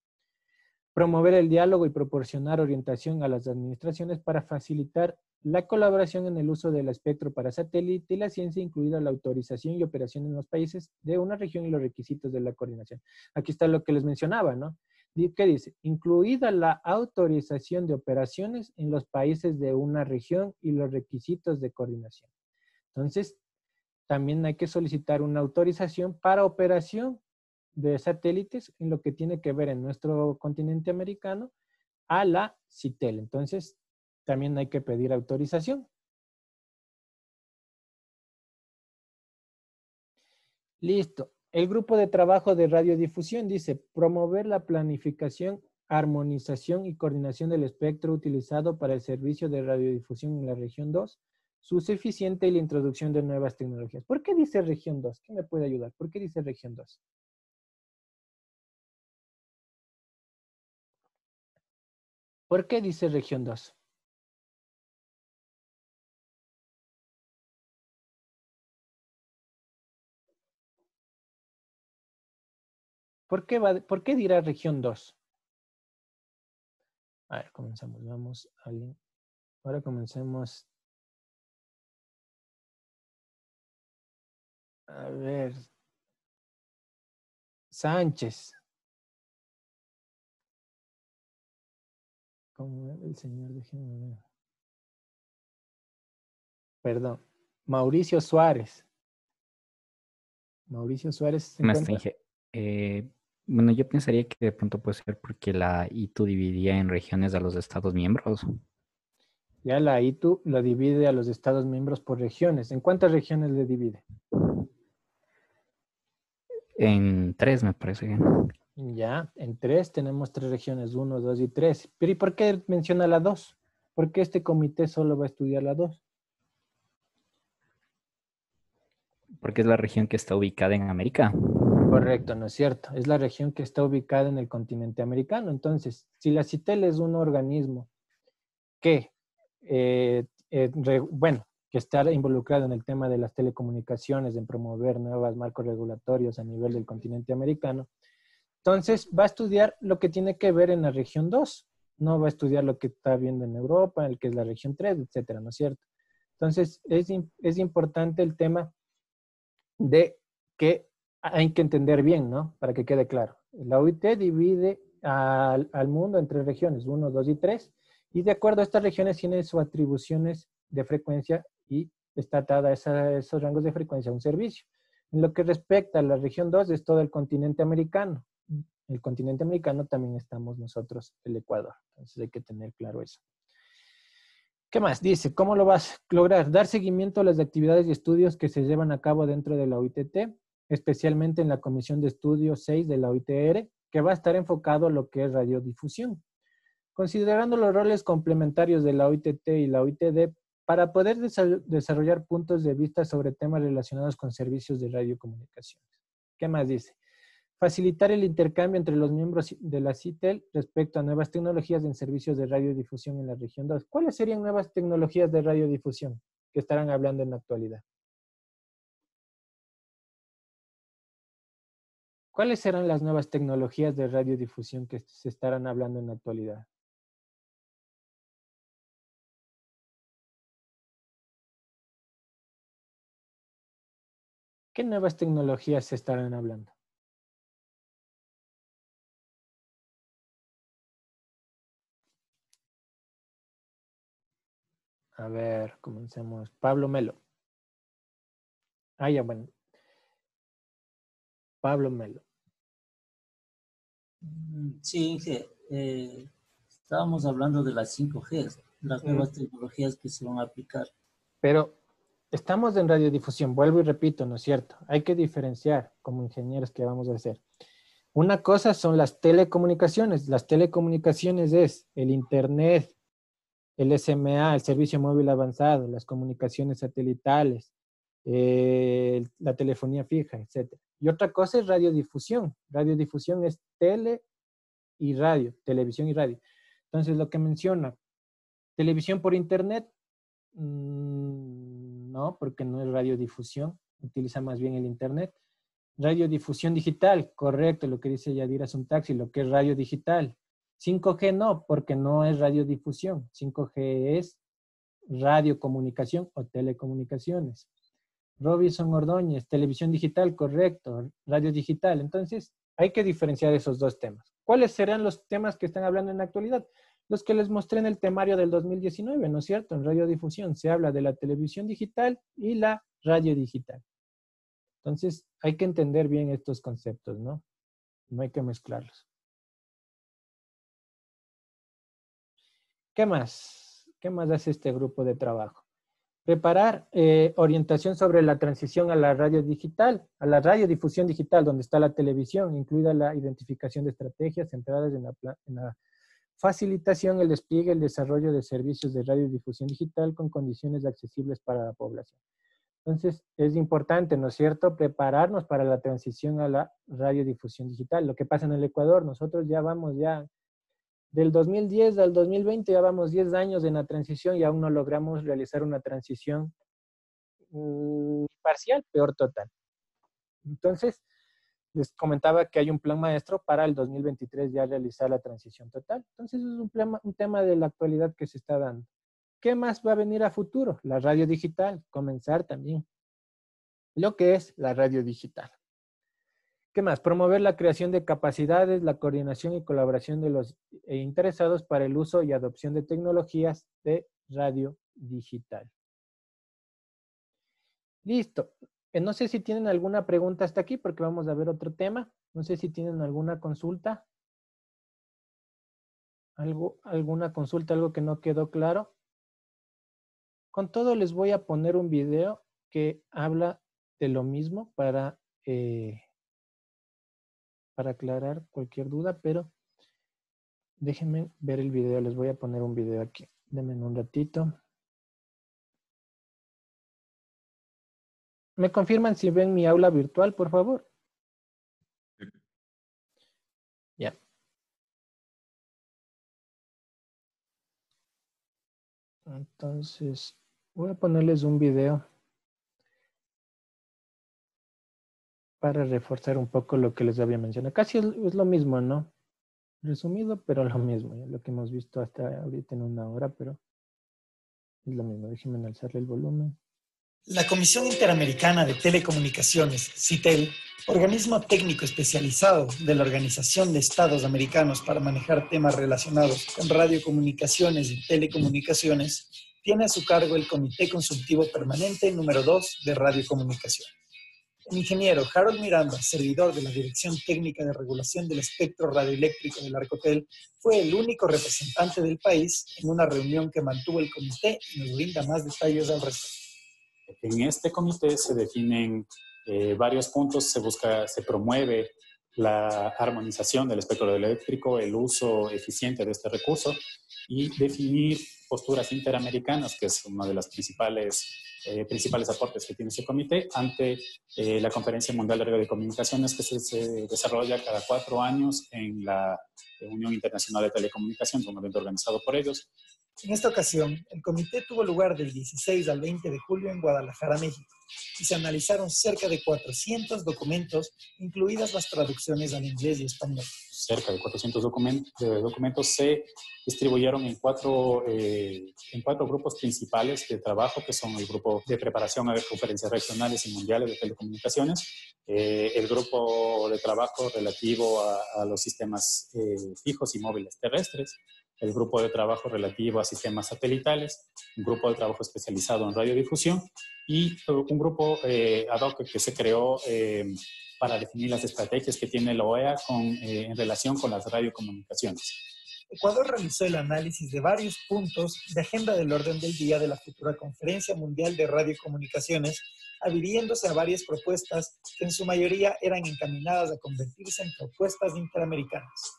Promover el diálogo y proporcionar orientación a las administraciones para facilitar la colaboración en el uso del espectro para satélite y la ciencia, incluida la autorización y operación en los países de una región y los requisitos de la coordinación. Aquí está lo que les mencionaba, ¿no? ¿Qué dice? Incluida la autorización de operaciones en los países de una región y los requisitos de coordinación. Entonces, también hay que solicitar una autorización para operación de satélites en lo que tiene que ver en nuestro continente americano a la CITEL. Entonces, también hay que pedir autorización. Listo. El grupo de trabajo de radiodifusión dice promover la planificación, armonización y coordinación del espectro utilizado para el servicio de radiodifusión en la región 2, su uso eficiente y la introducción de nuevas tecnologías. ¿Por qué dice región 2? ¿Quién me puede ayudar? ¿Por qué dice región 2? ¿Por qué dice región 2? ¿Por qué dirá región 2? A ver, comenzamos. Vamos a alguien. Ahora comencemos. A ver. Sánchez. ¿Cómo era el señor? Déjenme ver. Perdón. Mauricio Suárez. Mauricio Suárez se encuentra. Bueno, yo pensaría que de pronto puede ser porque la ITU dividía en regiones a los estados miembros. Ya la ITU lo divide a los estados miembros por regiones. ¿En cuántas regiones le divide? En 3, me parece. Ya, en 3 tenemos 3 regiones, 1, 2 y 3. Pero ¿y por qué menciona la 2? ¿Por qué este comité solo va a estudiar la 2? Porque es la región que está ubicada en América. Correcto, ¿no es cierto? Es la región que está ubicada en el continente americano. Entonces, si la CITEL es un organismo que, bueno, que está involucrado en el tema de las telecomunicaciones, en promover nuevos marcos regulatorios a nivel del continente americano. Entonces, va a estudiar lo que tiene que ver en la región 2. No va a estudiar lo que está viendo en Europa, el que es la región 3, etcétera, ¿no es cierto? Entonces, es importante el tema de que hay que entender bien, ¿no? Para que quede claro. La OIT divide al mundo en 3 regiones, 1, 2 y 3, y de acuerdo a estas regiones tiene sus atribuciones de frecuencia y está atada a esos rangos de frecuencia a un servicio. En lo que respecta a la región 2 es todo el continente americano. El continente americano también estamos nosotros, el Ecuador. Entonces hay que tener claro eso. ¿Qué más? Dice, ¿cómo lo vas a lograr? Dar seguimiento a las actividades y estudios que se llevan a cabo dentro de la OITT, especialmente en la Comisión de Estudios 6 de la OITR, que va a estar enfocado a lo que es radiodifusión. Considerando los roles complementarios de la OITT y la OITD, para poder desarrollar puntos de vista sobre temas relacionados con servicios de radiocomunicaciones. ¿Qué más dice? Facilitar el intercambio entre los miembros de la CITEL respecto a nuevas tecnologías en servicios de radiodifusión en la región 2. ¿Cuáles serían nuevas tecnologías de radiodifusión que estarán hablando en la actualidad? ¿Cuáles serán las nuevas tecnologías de radiodifusión que se estarán hablando en la actualidad? ¿Qué nuevas tecnologías se estarán hablando? A ver, comencemos. Pablo Melo. Ah, ya, bueno. Pablo Melo. Sí, Inge. Estábamos hablando de las 5G, las nuevas tecnologías que se van a aplicar. Pero estamos en radiodifusión, vuelvo y repito, ¿no es cierto? Hay que diferenciar como ingenieros que vamos a hacer. Una cosa son las telecomunicaciones. Las telecomunicaciones es el internet, el SMA, el servicio móvil avanzado, las comunicaciones satelitales, la telefonía fija, etc. Y otra cosa es radiodifusión. Radiodifusión es tele y radio, televisión y radio. Entonces, lo que menciona, televisión por internet, no, porque no es radiodifusión, utiliza más bien el internet. Radiodifusión digital, correcto, lo que dice Yadira Suntaxi, lo que es radio digital. 5G no, porque no es radiodifusión. 5G es radiocomunicación o telecomunicaciones. Robinson Ordóñez, televisión digital, correcto, radio digital. Entonces, hay que diferenciar esos dos temas. ¿Cuáles serán los temas que están hablando en la actualidad? Los que les mostré en el temario del 2019, ¿no es cierto? En radiodifusión se habla de la televisión digital y la radio digital. Entonces, hay que entender bien estos conceptos, ¿no? No hay que mezclarlos. ¿Qué más? ¿Qué más hace este grupo de trabajo? Preparar orientación sobre la transición a la radio digital, a la radiodifusión digital, donde está la televisión, incluida la identificación de estrategias centradas en la facilitación, el despliegue, el desarrollo de servicios de radiodifusión digital con condiciones accesibles para la población. Entonces, es importante, ¿no es cierto?, prepararnos para la transición a la radiodifusión digital. Lo que pasa en el Ecuador, nosotros ya vamos del 2010 al 2020, ya vamos 10 años en la transición y aún no logramos realizar una transición parcial, peor total. Entonces, les comentaba que hay un plan maestro para el 2023 ya realizar la transición total. Entonces, es un tema de la actualidad que se está dando. ¿Qué más va a venir a futuro? La radio digital, comenzar también. Lo que es la radio digital. ¿Qué más? Promover la creación de capacidades, la coordinación y colaboración de los interesados para el uso y adopción de tecnologías de radio digital. Listo. No sé si tienen alguna pregunta hasta aquí porque vamos a ver otro tema. No sé si tienen alguna consulta. ¿Alguna consulta, algo que no quedó claro? Con todo les voy a poner un video que habla de lo mismo para aclarar cualquier duda, pero déjenme ver el video. Les voy a poner un video aquí. Denme un ratito. ¿Me confirman si ven mi aula virtual, por favor? Ya. Entonces, Voy a ponerles un video para reforzar un poco lo que les había mencionado. Casi es lo mismo, ¿no? Resumido, pero lo mismo. Lo que hemos visto hasta ahorita en una hora, pero es lo mismo. Déjenme alzarle el volumen. La Comisión Interamericana de Telecomunicaciones, CITEL, organismo técnico especializado de la Organización de Estados Americanos para manejar temas relacionados con radiocomunicaciones y telecomunicaciones, tiene a su cargo el Comité Consultivo Permanente número 2 de Radiocomunicación. El ingeniero Harold Miranda, servidor de la Dirección Técnica de Regulación del Espectro Radioeléctrico del Arcotel, fue el único representante del país en una reunión que mantuvo el comité y nos brinda más detalles al respecto. En este comité se definen varios puntos, se promueve la armonización del espectro radioeléctrico, el uso eficiente de este recurso y definir posturas interamericanas, que es uno de los principales aportes que tiene este comité ante la Conferencia Mundial de Radiocomunicaciones que se desarrolla cada 4 años en la Unión Internacional de Telecomunicaciones, un evento organizado por ellos. En esta ocasión, el comité tuvo lugar del 16 al 20 de julio en Guadalajara, México, y se analizaron cerca de 400 documentos, incluidas las traducciones al inglés y español. Cerca de 400 documentos se distribuyeron en cuatro grupos principales de trabajo, que son el grupo de preparación a conferencias regionales y mundiales de telecomunicaciones, el grupo de trabajo relativo a los sistemas fijos y móviles terrestres, el grupo de trabajo relativo a sistemas satelitales, un grupo de trabajo especializado en radiodifusión y un grupo ad hoc que se creó para definir las estrategias que tiene la OEA en relación con las radiocomunicaciones. Ecuador realizó el análisis de varios puntos de agenda del orden del día de la futura Conferencia Mundial de Radiocomunicaciones, adhiriéndose a varias propuestas que en su mayoría eran encaminadas a convertirse en propuestas interamericanas.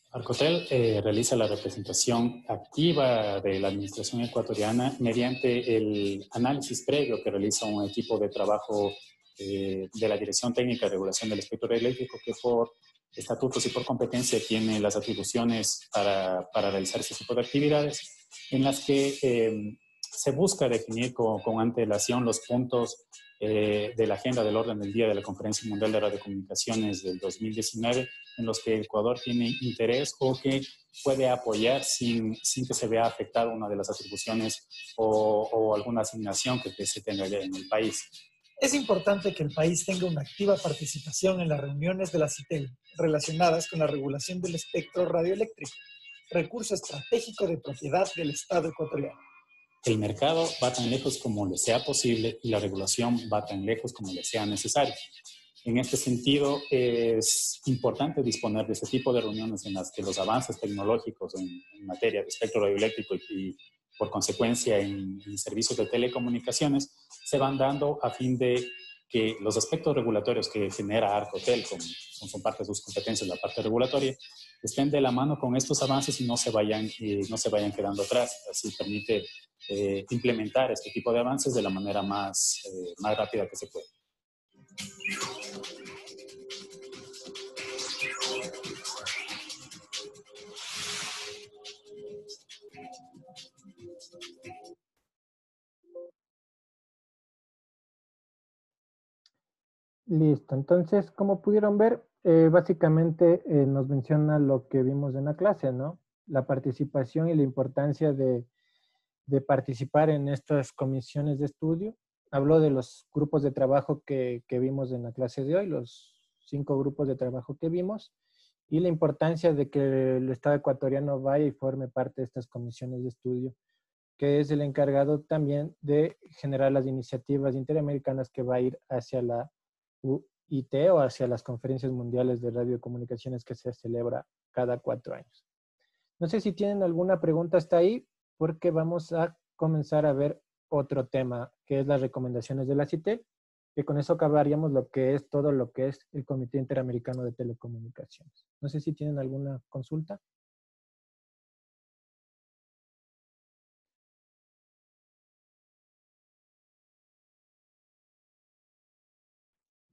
Arcotel realiza la representación activa de la administración ecuatoriana mediante el análisis previo que realiza un equipo de trabajo de la Dirección Técnica de Regulación del Espectro Radioeléctrico, que por estatutos y por competencia tiene las atribuciones para realizar ese tipo de actividades, en las que se busca definir con antelación los puntos de la agenda del orden del día de la Conferencia Mundial de Radiocomunicaciones del 2019, en los que Ecuador tiene interés o que puede apoyar sin que se vea afectada una de las atribuciones o alguna asignación que se tenga en el país. Es importante que el país tenga una activa participación en las reuniones de la CITEL relacionadas con la regulación del espectro radioeléctrico, recurso estratégico de propiedad del Estado ecuatoriano. El mercado va tan lejos como le sea posible y la regulación va tan lejos como le sea necesario. En este sentido, es importante disponer de este tipo de reuniones en las que los avances tecnológicos en materia de espectro radioeléctrico y por consecuencia en servicios de telecomunicaciones se van dando a fin de que los aspectos regulatorios que genera Arcotel, como son parte de sus competencias, la parte regulatoria, estén de la mano con estos avances y no se vayan quedando atrás. Así permite implementar este tipo de avances de la manera más rápida que se puede. Listo, entonces, como pudieron ver, básicamente nos menciona lo que vimos en la clase, ¿no? La participación y la importancia de participar en estas comisiones de estudio. Habló de los grupos de trabajo que vimos en la clase de hoy, los 5 grupos de trabajo que vimos, y la importancia de que el Estado ecuatoriano vaya y forme parte de estas comisiones de estudio, que es el encargado también de generar las iniciativas interamericanas que va a ir hacia la UIT o hacia las conferencias mundiales de radiocomunicaciones que se celebra cada 4 años. No sé si tienen alguna pregunta hasta ahí, porque vamos a comenzar a ver otro tema, que es las recomendaciones de la CITEL, que con eso acabaríamos todo lo que es el Comité Interamericano de Telecomunicaciones. No sé si tienen alguna consulta.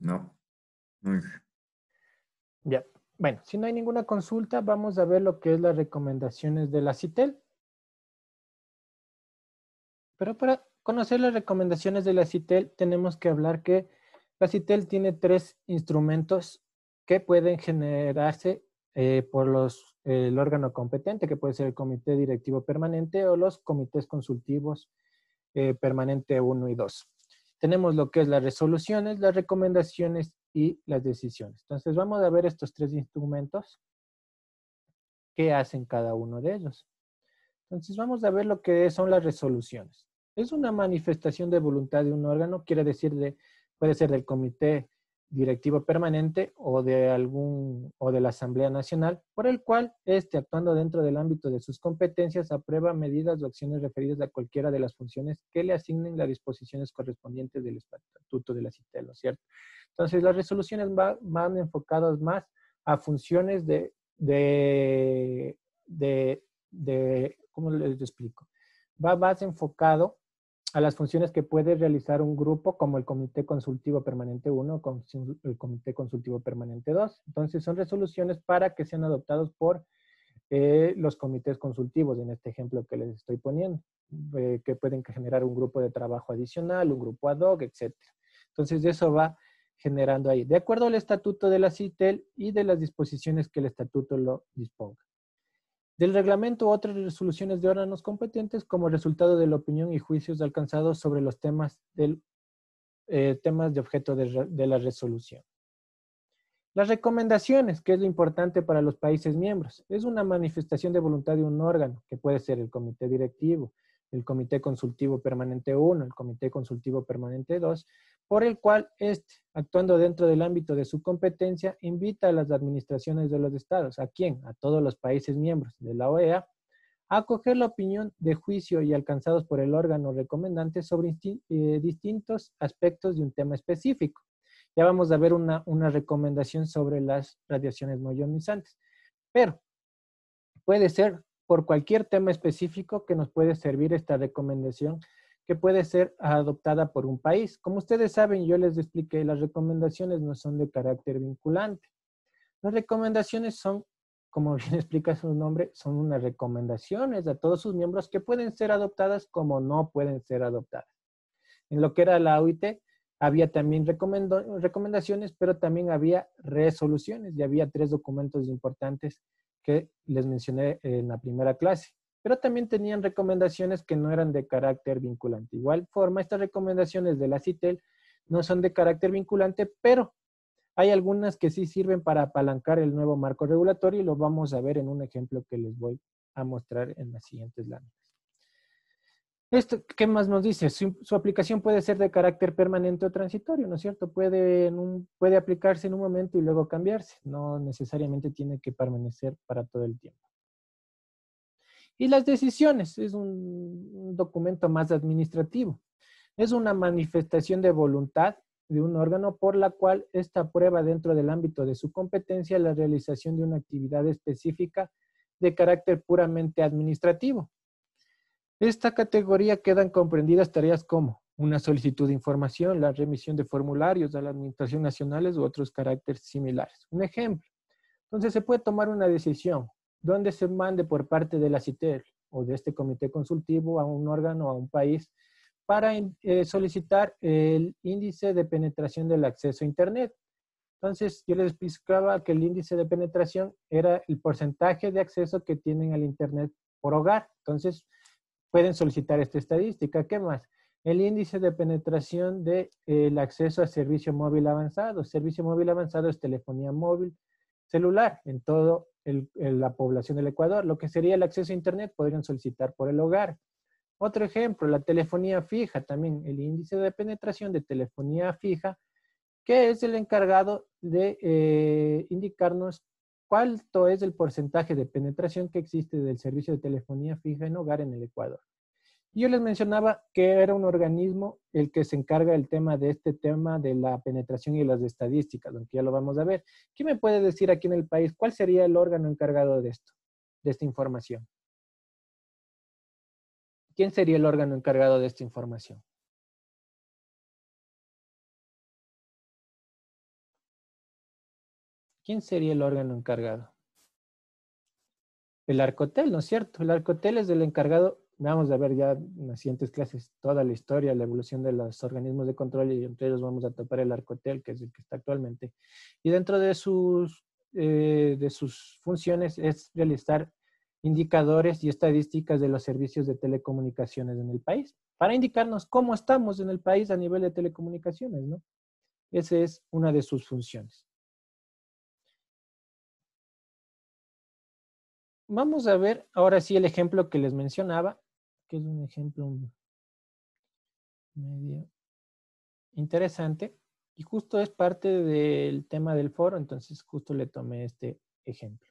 No. Ya. Bueno, si no hay ninguna consulta, vamos a ver lo que es las recomendaciones de la CITEL. Pero para conocer las recomendaciones de la CITEL, tenemos que hablar que la CITEL tiene 3 instrumentos que pueden generarse por el órgano competente, que puede ser el Comité Directivo Permanente o los comités consultivos permanente 1 y 2. Tenemos lo que es las resoluciones, las recomendaciones y las decisiones. Entonces vamos a ver estos 3 instrumentos que hacen cada uno de ellos. Entonces vamos a ver lo que son las resoluciones. Es una manifestación de voluntad de un órgano, quiere decir puede ser del Comité Directivo Permanente o de la Asamblea Nacional, por el cual actuando dentro del ámbito de sus competencias, aprueba medidas o acciones referidas a cualquiera de las funciones que le asignen las disposiciones correspondientes del estatuto de la CITEL, ¿no es cierto? Entonces las resoluciones van enfocadas más a funciones ¿cómo les explico? Va más enfocado a las funciones que puede realizar un grupo como el Comité Consultivo Permanente 1 o el Comité Consultivo Permanente 2. Entonces son resoluciones para que sean adoptados por los comités consultivos, en este ejemplo que les estoy poniendo, que pueden generar un grupo de trabajo adicional, un grupo ad hoc, etc. Entonces eso va generando ahí, de acuerdo al estatuto de la CITEL y de las disposiciones que el estatuto lo disponga. Del reglamento u otras resoluciones de órganos competentes como resultado de la opinión y juicios alcanzados sobre los temas de objeto de la resolución. Las recomendaciones, que es lo importante para los países miembros, es una manifestación de voluntad de un órgano, que puede ser el Comité Directivo, el Comité Consultivo Permanente 1, el Comité Consultivo Permanente 2, por el cual actuando dentro del ámbito de su competencia, invita a las administraciones de los estados. ¿A quién? A todos los países miembros de la OEA, a acoger la opinión de juicio y alcanzados por el órgano recomendante sobre distintos aspectos de un tema específico. Ya vamos a ver una recomendación sobre las radiaciones no ionizantes. Pero puede ser por cualquier tema específico que nos puede servir esta recomendación, que puede ser adoptada por un país. Como ustedes saben, yo les expliqué, las recomendaciones no son de carácter vinculante. Las recomendaciones son, como bien explica su nombre, son unas recomendaciones a todos sus miembros que pueden ser adoptadas como no pueden ser adoptadas. En lo que era la OIT, había también recomendaciones, pero también había resoluciones y había 3 documentos importantes que les mencioné en la primera clase. Pero también tenían recomendaciones que no eran de carácter vinculante. De igual forma, estas recomendaciones de la CITEL no son de carácter vinculante, pero hay algunas que sí sirven para apalancar el nuevo marco regulatorio y lo vamos a ver en un ejemplo que les voy a mostrar en las siguientes láminas. ¿Qué más nos dice? Su aplicación puede ser de carácter permanente o transitorio, ¿no es cierto? Puede aplicarse en un momento y luego cambiarse. No necesariamente tiene que permanecer para todo el tiempo. Y las decisiones es un documento más administrativo. Es una manifestación de voluntad de un órgano por la cual ésta aprueba dentro del ámbito de su competencia la realización de una actividad específica de carácter puramente administrativo. Esta categoría quedan comprendidas tareas como una solicitud de información, la remisión de formularios a la Administración Nacional u otros caracteres similares. Un ejemplo. Entonces se puede tomar una decisión donde se mande por parte de la CITEL o de este comité consultivo a un órgano o a un país para solicitar el índice de penetración del acceso a Internet. Entonces yo les explicaba que el índice de penetración era el porcentaje de acceso que tienen al Internet por hogar. Entonces pueden solicitar esta estadística. ¿Qué más? El índice de penetración del acceso a servicio móvil avanzado. Servicio móvil avanzado es telefonía móvil celular en toda la población del Ecuador. Lo que sería el acceso a Internet podrían solicitar por el hogar. Otro ejemplo, la telefonía fija, también el índice de penetración de telefonía fija, que es el encargado de indicarnos cuánto es el porcentaje de penetración que existe del servicio de telefonía fija en hogar en el Ecuador. Y yo les mencionaba que era un organismo el que se encarga del tema de la penetración y las estadísticas, aunque ya lo vamos a ver. ¿Quién me puede decir aquí en el país cuál sería el órgano encargado de esto, de esta información? ¿Quién sería el órgano encargado de esta información? ¿Quién sería el órgano encargado? El Arcotel, ¿no es cierto? El Arcotel es el encargado vamos a ver ya en las siguientes clases toda la historia, la evolución de los organismos de control y entre ellos vamos a topar el Arcotel, que es el que está actualmente. Y dentro de sus funciones es realizar indicadores y estadísticas de los servicios de telecomunicaciones en el país, para indicarnos cómo estamos en el país a nivel de telecomunicaciones, ¿no? Esa es una de sus funciones. Vamos a ver ahora sí el ejemplo que les mencionaba, que es un ejemplo medio interesante y justo es parte del tema del foro, entonces justo le tomé este ejemplo.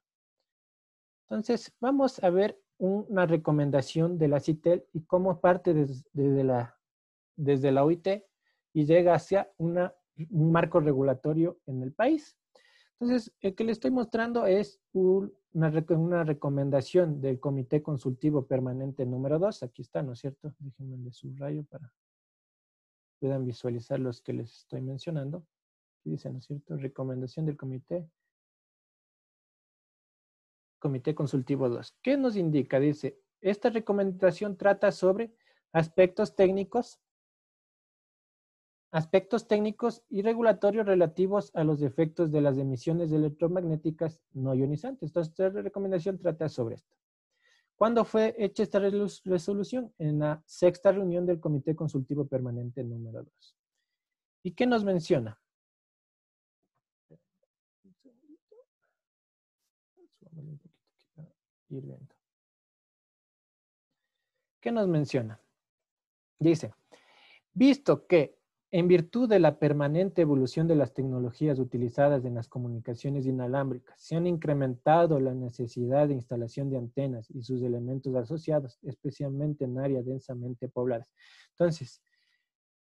Entonces vamos a ver una recomendación de la CITEL y cómo parte desde la OIT y llega hacia un marco regulatorio en el país. Entonces, el que le estoy mostrando es una recomendación del Comité Consultivo Permanente número 2. Aquí está, ¿no es cierto? Déjenme le subrayo para que puedan visualizar los que les estoy mencionando. Aquí dice, ¿no es cierto? Recomendación del Comité Consultivo 2. ¿Qué nos indica? Dice, esta recomendación trata sobre aspectos técnicos y regulatorios relativos a los efectos de las emisiones electromagnéticas no ionizantes. Entonces, esta recomendación trata sobre esto. ¿Cuándo fue hecha esta resolución? En la 6ª reunión del Comité Consultivo Permanente número 2. ¿Y qué nos menciona? ¿Qué nos menciona? Dice, visto que en virtud de la permanente evolución de las tecnologías utilizadas en las comunicaciones inalámbricas, se han incrementado la necesidad de instalación de antenas y sus elementos asociados, especialmente en áreas densamente pobladas. Entonces,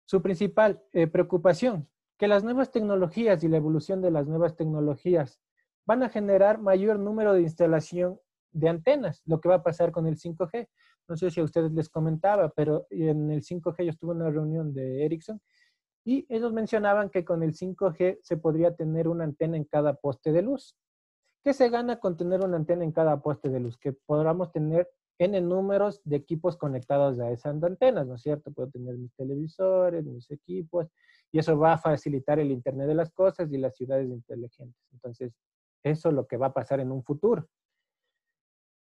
su principal preocupación, que las nuevas tecnologías y la evolución de las nuevas tecnologías van a generar mayor número de instalación de antenas, lo que va a pasar con el 5G. No sé si a ustedes les comentaba, pero en el 5G yo estuve en una reunión de Ericsson y ellos mencionaban que con el 5G se podría tener una antena en cada poste de luz. ¿Qué se gana con tener una antena en cada poste de luz? Que podamos tener N números de equipos conectados a esas antenas, ¿no es cierto? Puedo tener mis televisores, mis equipos, y eso va a facilitar el Internet de las cosas y las ciudades inteligentes. Entonces, eso es lo que va a pasar en un futuro.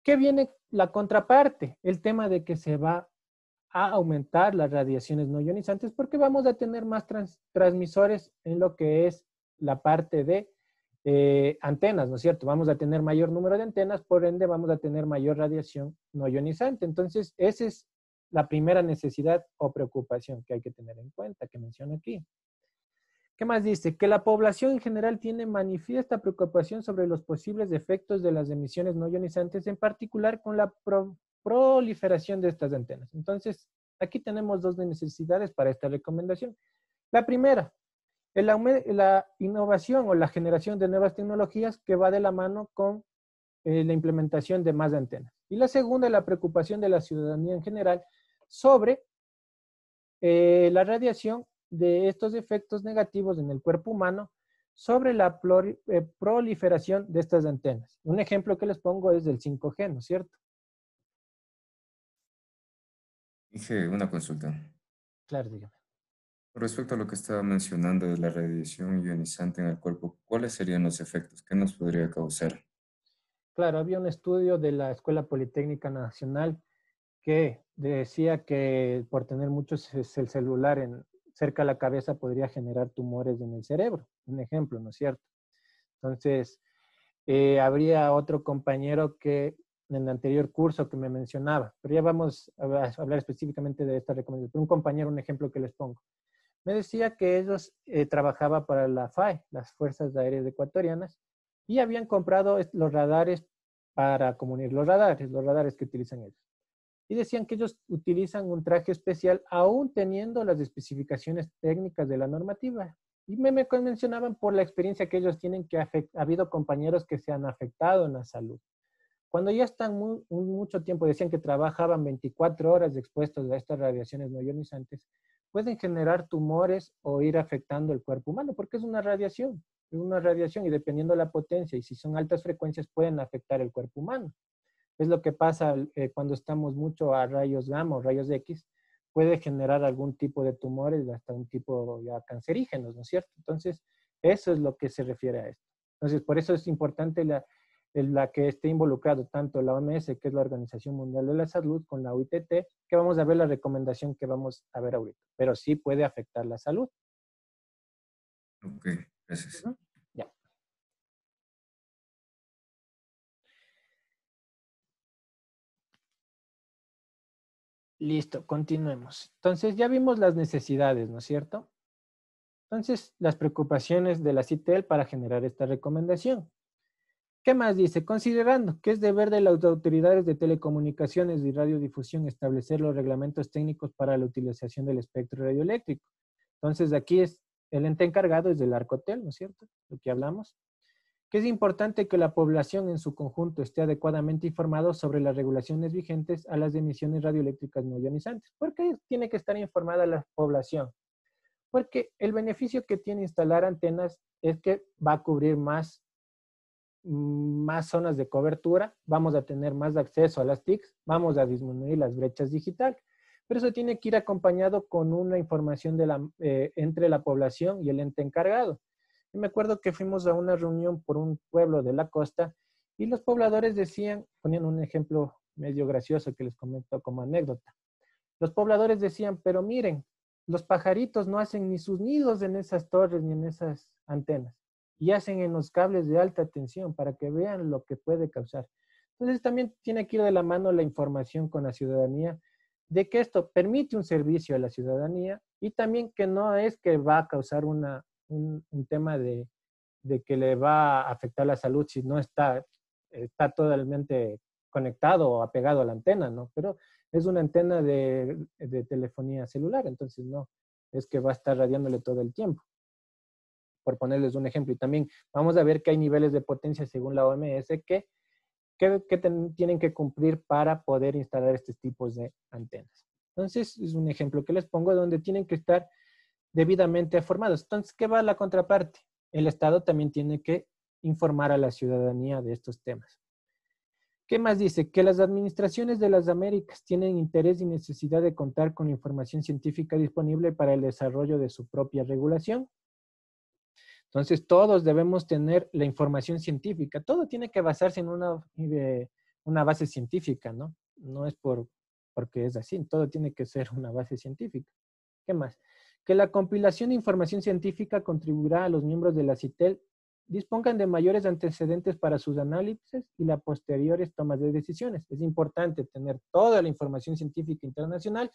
¿Qué viene la contraparte? El tema de que se va a aumentar las radiaciones no ionizantes porque vamos a tener más transmisores en lo que es la parte de antenas, ¿no es cierto? Vamos a tener mayor número de antenas, por ende vamos a tener mayor radiación no ionizante. Entonces, esa es la primera necesidad o preocupación que hay que tener en cuenta, que menciono aquí. ¿Qué más dice? Que la población en general tiene manifiesta preocupación sobre los posibles efectos de las emisiones no ionizantes, en particular con la proliferación de estas antenas. Entonces, aquí tenemos dos necesidades para esta recomendación. La primera, la innovación o la generación de nuevas tecnologías que va de la mano con la implementación de más antenas. Y la segunda, la preocupación de la ciudadanía en general sobre la radiación de estos efectos negativos en el cuerpo humano sobre la proliferación de estas antenas. Un ejemplo que les pongo es del 5G, ¿no es cierto? Dije una consulta. Claro, dígame. Con respecto a lo que estaba mencionando de la radiación ionizante en el cuerpo, ¿cuáles serían los efectos? ¿Qué nos podría causar? Claro, había un estudio de la Escuela Politécnica Nacional que decía que por tener mucho el celular cerca de la cabeza podría generar tumores en el cerebro. Un ejemplo, ¿no es cierto? Entonces, habría otro compañero que en el anterior curso que me mencionaba, pero ya vamos a hablar específicamente de esta recomendación. Pero un compañero, un ejemplo que les pongo, me decía que ellos trabajaban para la FAE, las Fuerzas Aéreas Ecuatorianas, y habían comprado los radares para comunicar, los radares que utilizan ellos. Y decían que ellos utilizan un traje especial aún teniendo las especificaciones técnicas de la normativa. Y me mencionaban por la experiencia que ellos tienen que ha habido compañeros que se han afectado en la salud. Cuando ya están mucho tiempo, decían que trabajaban 24 horas expuestos a estas radiaciones no ionizantes, pueden generar tumores o ir afectando el cuerpo humano, porque es una radiación y dependiendo de la potencia y si son altas frecuencias pueden afectar el cuerpo humano. Es lo que pasa cuando estamos mucho a rayos gamma o rayos X, puede generar algún tipo de tumores, hasta un tipo ya cancerígenos, ¿no es cierto? Entonces, eso es lo que se refiere a esto. Entonces, por eso es importante la que esté involucrado tanto la OMS, que es la Organización Mundial de la Salud, con la UITT, que vamos a ver la recomendación que vamos a ver ahorita, pero sí puede afectar la salud. Ok, gracias. Ya. Listo, continuemos. Entonces, ya vimos las necesidades, ¿no es cierto? Entonces, las preocupaciones de la CITEL para generar esta recomendación. ¿Qué más dice? Considerando que es deber de las autoridades de telecomunicaciones y radiodifusión establecer los reglamentos técnicos para la utilización del espectro radioeléctrico. Entonces, aquí es el ente encargado es del Arcotel, ¿no es cierto? Lo que hablamos. Que es importante que la población en su conjunto esté adecuadamente informado sobre las regulaciones vigentes a las emisiones radioeléctricas no ionizantes. ¿Por qué tiene que estar informada la población? Porque el beneficio que tiene instalar antenas es que va a cubrir más zonas de cobertura, vamos a tener más acceso a las TICs, vamos a disminuir las brechas digitales. Pero eso tiene que ir acompañado con una información entre la población y el ente encargado. Yo me acuerdo que fuimos a una reunión por un pueblo de la costa y los pobladores decían, ponían un ejemplo medio gracioso que les comento como anécdota. Los pobladores decían, pero miren, los pajaritos no hacen ni sus nidos en esas torres ni en esas antenas. Y hacen en los cables de alta tensión para que vean lo que puede causar. Entonces también tiene que ir de la mano la información con la ciudadanía de que esto permite un servicio a la ciudadanía y también que no es que va a causar un tema de que le va a afectar la salud si no está totalmente conectado o apegado a la antena, ¿no? Pero es una antena de telefonía celular, entonces no es que va a estar radiándole todo el tiempo. Por ponerles un ejemplo. Y también vamos a ver que hay niveles de potencia según la OMS que tienen que cumplir para poder instalar estos tipos de antenas. Entonces, es un ejemplo que les pongo donde tienen que estar debidamente formados. Entonces, ¿qué va a la contraparte? El Estado también tiene que informar a la ciudadanía de estos temas. ¿Qué más dice? Que las administraciones de las Américas tienen interés y necesidad de contar con información científica disponible para el desarrollo de su propia regulación. Entonces, todos debemos tener la información científica. Todo tiene que basarse en una base científica, ¿no? No es porque es así. Todo tiene que ser una base científica. ¿Qué más? Que la compilación de información científica contribuirá a los miembros de la CITEL dispongan de mayores antecedentes para sus análisis y las posteriores tomas de decisiones. Es importante tener toda la información científica internacional,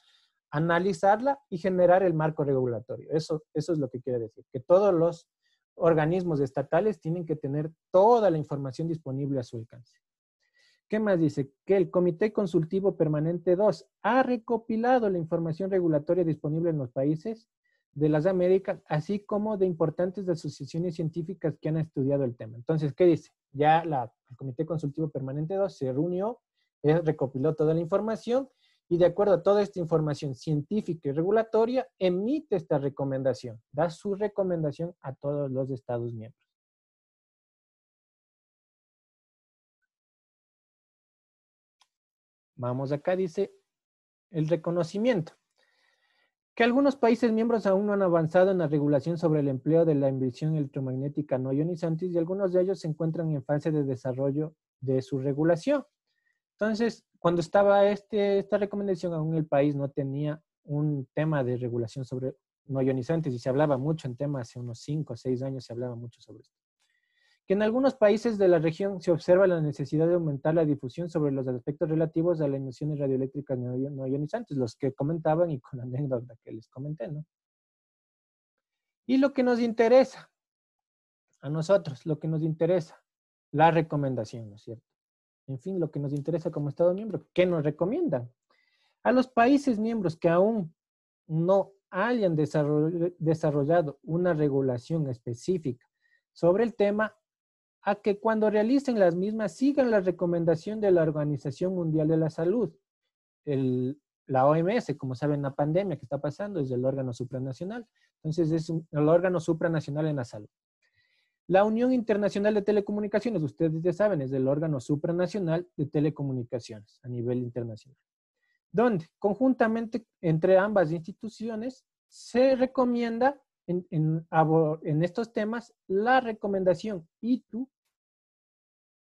analizarla y generar el marco regulatorio. Eso es lo que quiere decir, que todos los organismos estatales tienen que tener toda la información disponible a su alcance. ¿Qué más dice? Que el Comité Consultivo Permanente 2 ha recopilado la información regulatoria disponible en los países de las Américas, así como de importantes asociaciones científicas que han estudiado el tema. Entonces, ¿qué dice? Ya el Comité Consultivo Permanente 2 se reunió, recopiló toda la información y de acuerdo a toda esta información científica y regulatoria, emite esta recomendación, da su recomendación a todos los Estados miembros. Vamos acá, dice el reconocimiento. Que algunos países miembros aún no han avanzado en la regulación sobre el empleo de la emisión electromagnética no ionizante y algunos de ellos se encuentran en fase de desarrollo de su regulación. Entonces, cuando estaba esta recomendación, aún el país no tenía un tema de regulación sobre no ionizantes y se hablaba mucho en temas, hace unos 5 o 6 años se hablaba mucho sobre esto. Que en algunos países de la región se observa la necesidad de aumentar la difusión sobre los aspectos relativos a las emisiones radioeléctricas no ionizantes, los que comentaban y con la anécdota que les comenté, ¿no? Y lo que nos interesa, a nosotros, lo que nos interesa, la recomendación, ¿no es cierto? En fin, lo que nos interesa como Estado miembro, ¿qué nos recomiendan? A los países miembros que aún no hayan desarrollado una regulación específica sobre el tema, a que cuando realicen las mismas sigan la recomendación de la Organización Mundial de la Salud. La OMS, como saben, la pandemia que está pasando es el órgano supranacional. Entonces, es el órgano supranacional en la salud. La Unión Internacional de Telecomunicaciones, ustedes ya saben, es el órgano supranacional de telecomunicaciones a nivel internacional, donde conjuntamente entre ambas instituciones se recomienda en estos temas la recomendación ITU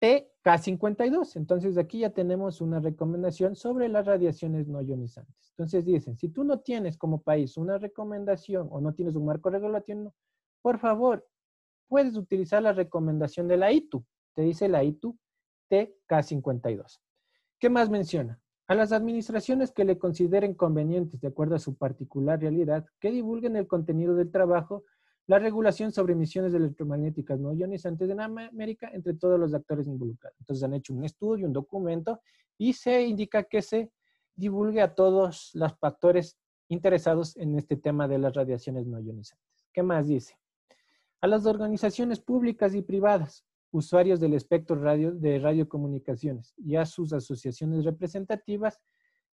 TK52. Entonces aquí ya tenemos una recomendación sobre las radiaciones no ionizantes. Entonces dicen, si tú no tienes como país una recomendación o no tienes un marco regulatorio, por favor, puedes utilizar la recomendación de la ITU. Te dice la ITU TK52. ¿Qué más menciona? A las administraciones que le consideren convenientes, de acuerdo a su particular realidad, que divulguen el contenido del trabajo, la regulación sobre emisiones electromagnéticas no ionizantes en América entre todos los actores involucrados. Entonces han hecho un estudio, un documento, y se indica que se divulgue a todos los actores interesados en este tema de las radiaciones no ionizantes. ¿Qué más dice? A las organizaciones públicas y privadas, usuarios del espectro de radiocomunicaciones y a sus asociaciones representativas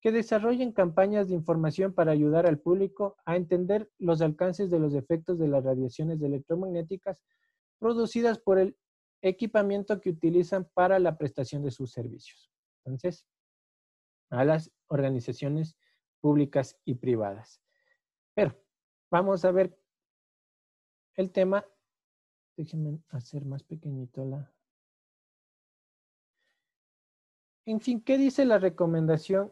que desarrollen campañas de información para ayudar al público a entender los alcances de los efectos de las radiaciones electromagnéticas producidas por el equipamiento que utilizan para la prestación de sus servicios. Entonces, a las organizaciones públicas y privadas. Pero vamos a ver el tema. Déjenme hacer más pequeñito la... En fin, ¿qué dice la recomendación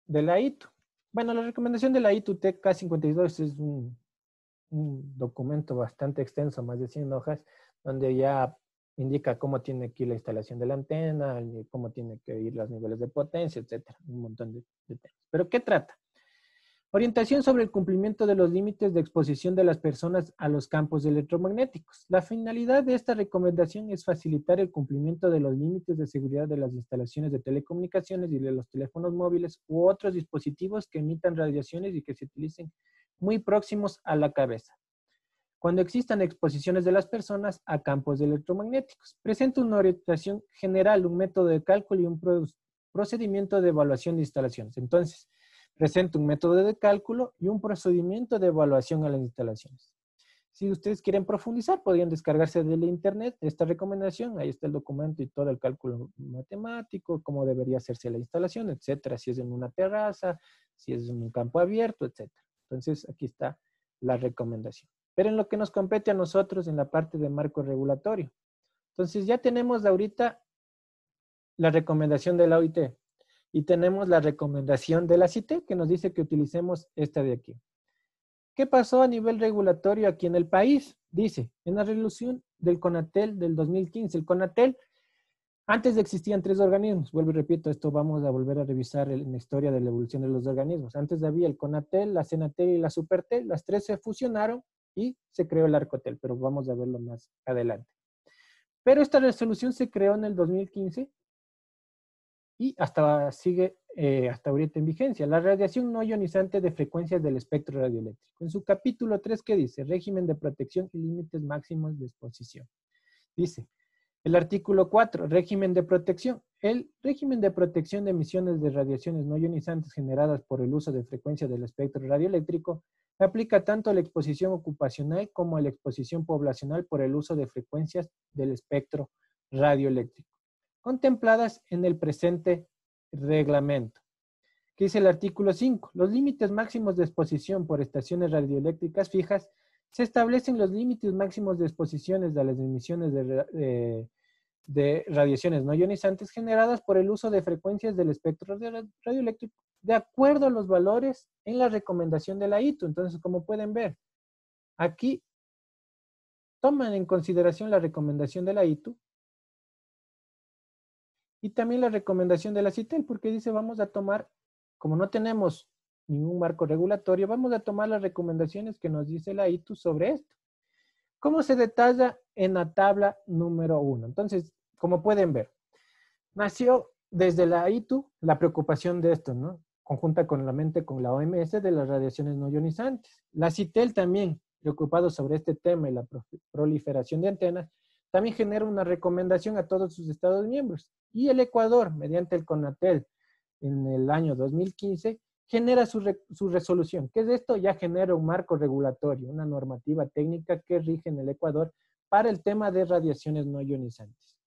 de la ITU? Bueno, la recomendación de la ITU TK52 es un documento bastante extenso, más de 100 hojas, donde ya indica cómo tiene que ir la instalación de la antena, cómo tiene que ir los niveles de potencia, etcétera. Un montón de temas. ¿Pero qué trata? Orientación sobre el cumplimiento de los límites de exposición de las personas a los campos electromagnéticos. La finalidad de esta recomendación es facilitar el cumplimiento de los límites de seguridad de las instalaciones de telecomunicaciones y de los teléfonos móviles u otros dispositivos que emitan radiaciones y que se utilicen muy próximos a la cabeza, cuando existan exposiciones de las personas a campos electromagnéticos. Presenta una orientación general, un método de cálculo y un procedimiento de evaluación de instalaciones. Entonces, presenta un método de cálculo y un procedimiento de evaluación a las instalaciones. Si ustedes quieren profundizar, podrían descargarse del internet esta recomendación. Ahí está el documento y todo el cálculo matemático, cómo debería hacerse la instalación, etcétera. Si es en una terraza, si es en un campo abierto, etcétera. Entonces, aquí está la recomendación. Pero en lo que nos compete a nosotros en la parte de marco regulatorio. Entonces, ya tenemos ahorita la recomendación de la OIT. Y tenemos la recomendación de la CITEL que nos dice que utilicemos esta de aquí. ¿Qué pasó a nivel regulatorio aquí en el país? Dice, en la resolución del CONATEL del 2015. El CONATEL, antes existían 3 organismos. Vuelvo y repito, esto vamos a volver a revisar en la historia de la evolución de los organismos. Antes había el CONATEL, la CENATEL y la SUPERTEL. Las 3 se fusionaron y se creó el ARCOTEL, pero vamos a verlo más adelante. Pero esta resolución se creó en el 2015 y sigue hasta ahorita en vigencia. La radiación no ionizante de frecuencias del espectro radioeléctrico. En su capítulo 3, ¿qué dice? Régimen de protección y límites máximos de exposición. Dice, el artículo 4, régimen de protección. El régimen de protección de emisiones de radiaciones no ionizantes generadas por el uso de frecuencias del espectro radioeléctrico aplica tanto a la exposición ocupacional como a la exposición poblacional por el uso de frecuencias del espectro radioeléctrico, contempladas en el presente reglamento. ¿Qué dice el artículo 5? Los límites máximos de exposición por estaciones radioeléctricas fijas se establecen los límites máximos de exposiciones de las emisiones de radiaciones no ionizantes generadas por el uso de frecuencias del espectro radioeléctrico de acuerdo a los valores en la recomendación de la ITU. Entonces, como pueden ver, aquí toman en consideración la recomendación de la ITU y también la recomendación de la CITEL, porque dice, vamos a tomar, como no tenemos ningún marco regulatorio, vamos a tomar las recomendaciones que nos dice la ITU sobre esto. ¿Cómo se detalla en la tabla número 1? Entonces, como pueden ver, nació desde la ITU la preocupación de esto, ¿no? Conjuntamente con la OMS de las radiaciones no ionizantes. La CITEL también, preocupado sobre este tema y la proliferación de antenas, también genera una recomendación a todos sus estados miembros. Y el Ecuador, mediante el CONATEL, en el año 2015, genera su resolución. ¿Qué es esto? Ya genera un marco regulatorio, una normativa técnica que rige en el Ecuador para el tema de radiaciones no ionizantes.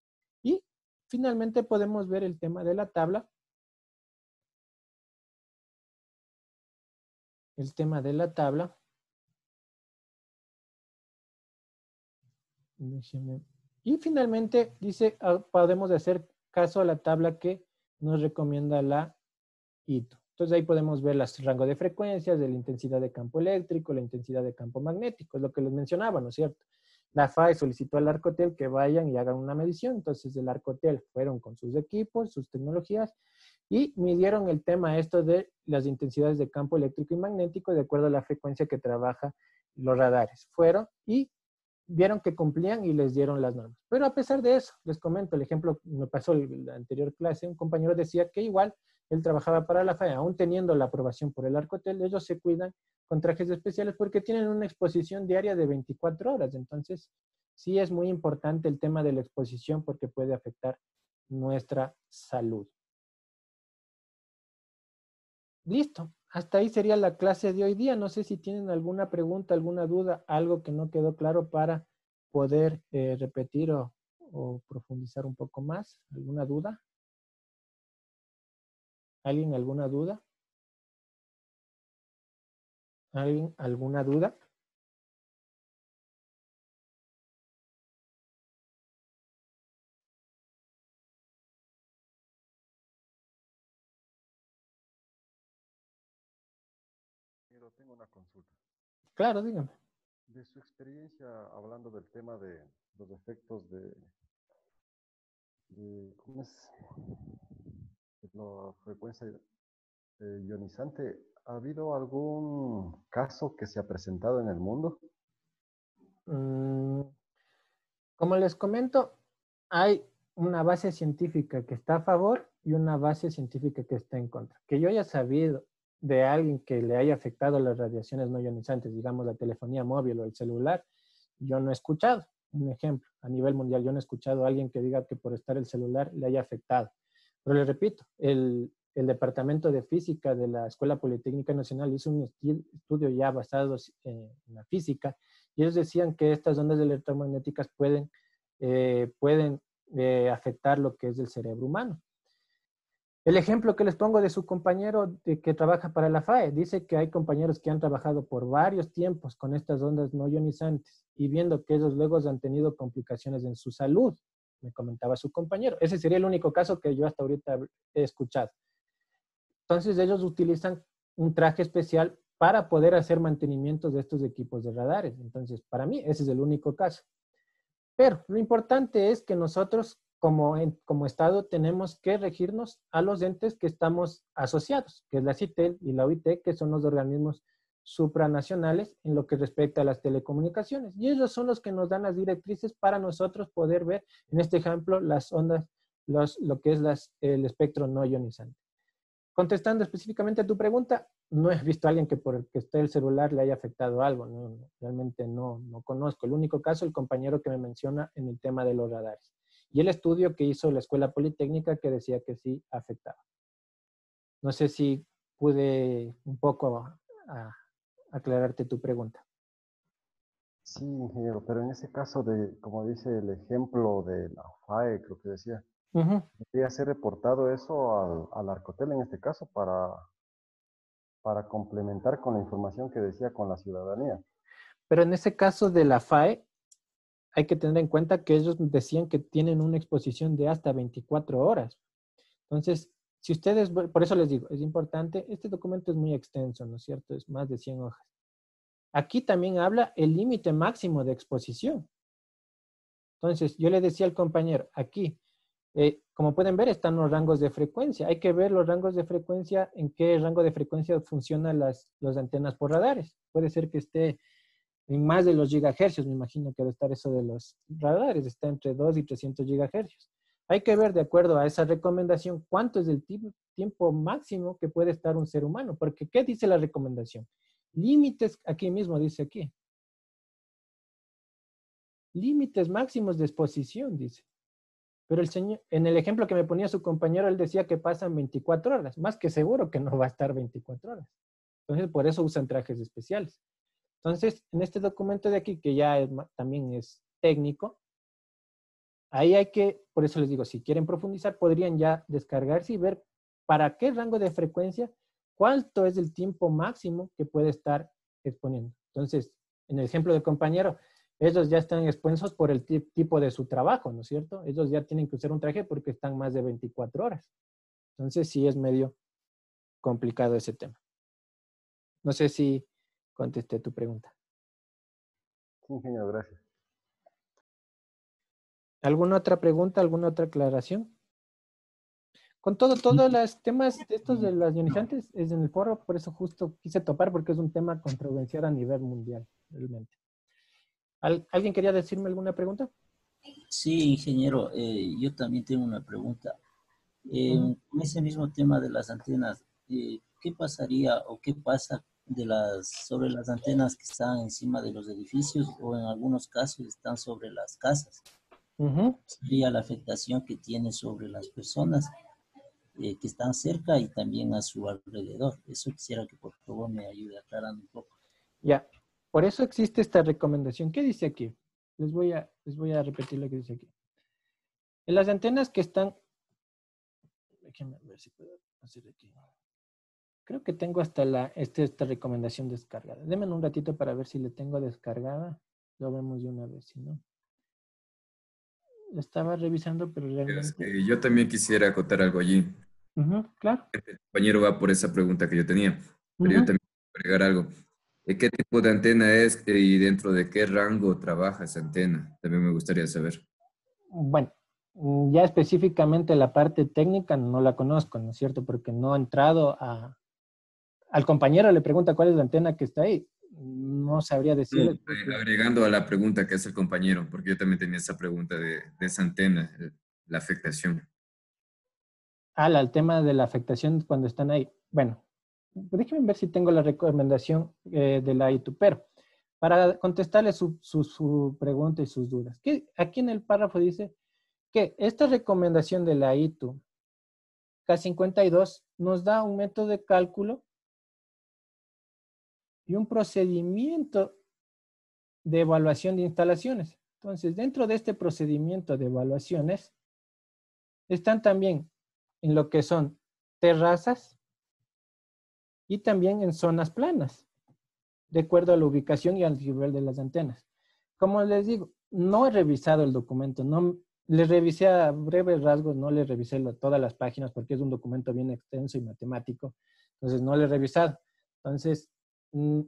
Y finalmente podemos ver el tema de la tabla. El tema de la tabla. Y finalmente dice, podemos hacer caso a la tabla que nos recomienda la ITU. Entonces ahí podemos ver los rangos de frecuencias, de la intensidad de campo eléctrico, la intensidad de campo magnético, es lo que les mencionaba, ¿no es cierto? La FAE solicitó al Arcotel que vayan y hagan una medición, entonces el Arcotel fueron con sus equipos, sus tecnologías, y midieron el tema esto de las intensidades de campo eléctrico y magnético de acuerdo a la frecuencia que trabaja los radares. Fueron y vieron que cumplían y les dieron las normas. Pero a pesar de eso, les comento el ejemplo, me pasó en la anterior clase, un compañero decía que igual él trabajaba para la FAE, aún teniendo la aprobación por el Arcotel, ellos se cuidan con trajes especiales porque tienen una exposición diaria de 24 horas. Entonces, sí es muy importante el tema de la exposición porque puede afectar nuestra salud. Listo. Hasta ahí sería la clase de hoy día. No sé si tienen alguna pregunta, alguna duda, algo que no quedó claro para poder repetir o profundizar un poco más. ¿Alguna duda? ¿Alguien alguna duda? ¿Alguien alguna duda? Pero tengo una consulta. Claro, dígame. De su experiencia hablando del tema de los efectos ¿cómo es? La frecuencia ionizante, ¿ha habido algún caso que se ha presentado en el mundo? Como les comento, hay una base científica que está a favor y una base científica que está en contra. Que yo haya sabido de alguien que le haya afectado las radiaciones no ionizantes, digamos la telefonía móvil o el celular, yo no he escuchado. Un ejemplo, a nivel mundial, yo no he escuchado a alguien que diga que por estar el celular le haya afectado. Pero les repito, el Departamento de Física de la Escuela Politécnica Nacional hizo un estudio ya basado en la física y ellos decían que estas ondas electromagnéticas pueden afectar lo que es el cerebro humano. El ejemplo que les pongo de su compañero que trabaja para la FAE, dice que hay compañeros que han trabajado por varios tiempos con estas ondas no ionizantes y viendo que ellos luego han tenido complicaciones en su salud, me comentaba su compañero. Ese sería el único caso que yo hasta ahorita he escuchado. Entonces ellos utilizan un traje especial para poder hacer mantenimientos de estos equipos de radares. Entonces, para mí, ese es el único caso. Pero lo importante es que nosotros, como Estado, tenemos que regirnos a los entes que estamos asociados, que es la CITEL y la OIT, que son los organismos supranacionales en lo que respecta a las telecomunicaciones. Y ellos son los que nos dan las directrices para nosotros poder ver, en este ejemplo, las ondas, lo que es el espectro no ionizante. Contestando específicamente a tu pregunta, no he visto a alguien que por el que esté el celular le haya afectado algo. No, realmente no conozco. El único caso, el compañero que me menciona en el tema de los radares. Y el estudio que hizo la Escuela Politécnica que decía que sí afectaba. No sé si pude un poco aclararte tu pregunta. Sí, ingeniero, pero en ese caso como dice el ejemplo de la FAE, creo que decía, debería ser reportado eso al Arcotel en este caso para complementar con la información que decía con la ciudadanía. Pero en ese caso de la FAE, hay que tener en cuenta que ellos decían que tienen una exposición de hasta 24 horas. Entonces, si ustedes, por eso les digo, es importante, este documento es muy extenso, ¿no es cierto? Es más de 100 hojas. Aquí también habla el límite máximo de exposición. Entonces, yo le decía al compañero, aquí, como pueden ver, están los rangos de frecuencia. Hay que ver los rangos de frecuencia, en qué rango de frecuencia funcionan las antenas por radares. Puede ser que esté en más de los gigahercios, me imagino que debe estar eso de los radares, está entre 2 y 300 gigahercios. Hay que ver, de acuerdo a esa recomendación, cuánto es el tiempo máximo que puede estar un ser humano. Porque, ¿qué dice la recomendación? Límites, aquí mismo dice aquí. Límites máximos de exposición, dice. Pero el señor, en el ejemplo que me ponía su compañero, él decía que pasan 24 horas. Más que seguro que no va a estar 24 horas. Entonces, por eso usan trajes especiales. Entonces, en este documento de aquí, que ya también es técnico, ahí hay que, por eso les digo, si quieren profundizar, podrían ya descargarse y ver para qué rango de frecuencia, cuánto es el tiempo máximo que puede estar exponiendo. Entonces, en el ejemplo del compañero, ellos ya están expuestos por el tipo de su trabajo, ¿no es cierto? Ellos ya tienen que usar un traje porque están más de 24 horas. Entonces, sí es medio complicado ese tema. No sé si contesté tu pregunta. Sí, ingeniero, gracias. ¿Alguna otra pregunta, alguna otra aclaración? Con todos los temas de estos de las ionizantes es en el foro, por eso justo quise topar porque es un tema controversial a nivel mundial, realmente. ¿Alguien quería decirme alguna pregunta? Sí, ingeniero, yo también tengo una pregunta. En ese mismo tema de las antenas, ¿qué pasaría o qué pasa sobre las antenas que están encima de los edificios o en algunos casos están sobre las casas? Sería la afectación que tiene sobre las personas que están cerca y también a su alrededor. Eso quisiera que por favor me ayude aclarando un poco. Ya, por eso existe esta recomendación. ¿Qué dice aquí? Les voy a repetir lo que dice aquí. En las antenas que están... Déjenme ver si puedo hacer aquí. Creo que tengo hasta esta recomendación descargada. Denme un ratito para ver si le tengo descargada. Lo vemos de una vez, si no. Lo estaba revisando, pero realmente... Yo también quisiera acotar algo allí. Claro. El compañero va por esa pregunta que yo tenía, pero yo también quiero agregar algo. ¿Qué tipo de antena es y dentro de qué rango trabaja esa antena? También me gustaría saber. Bueno, ya específicamente la parte técnica no la conozco, ¿no es cierto? Porque no he entrado al compañero, le pregunta cuál es la antena que está ahí. No sabría decirle. Agregando a la pregunta que hace el compañero, porque yo también tenía esa pregunta de esa antena, la afectación. Al tema de la afectación cuando están ahí. Bueno, déjenme ver si tengo la recomendación de la ITU, pero para contestarle su pregunta y sus dudas. Que aquí en el párrafo dice que esta recomendación de la ITU K52 nos da un método de cálculo y un procedimiento de evaluación de instalaciones. Entonces, dentro de este procedimiento de evaluaciones, están también en lo que son terrazas y también en zonas planas, de acuerdo a la ubicación y al nivel de las antenas. Como les digo, no he revisado el documento, no le revisé a breves rasgos, no le revisé todas las páginas porque es un documento bien extenso y matemático, entonces no le he revisado. Entonces,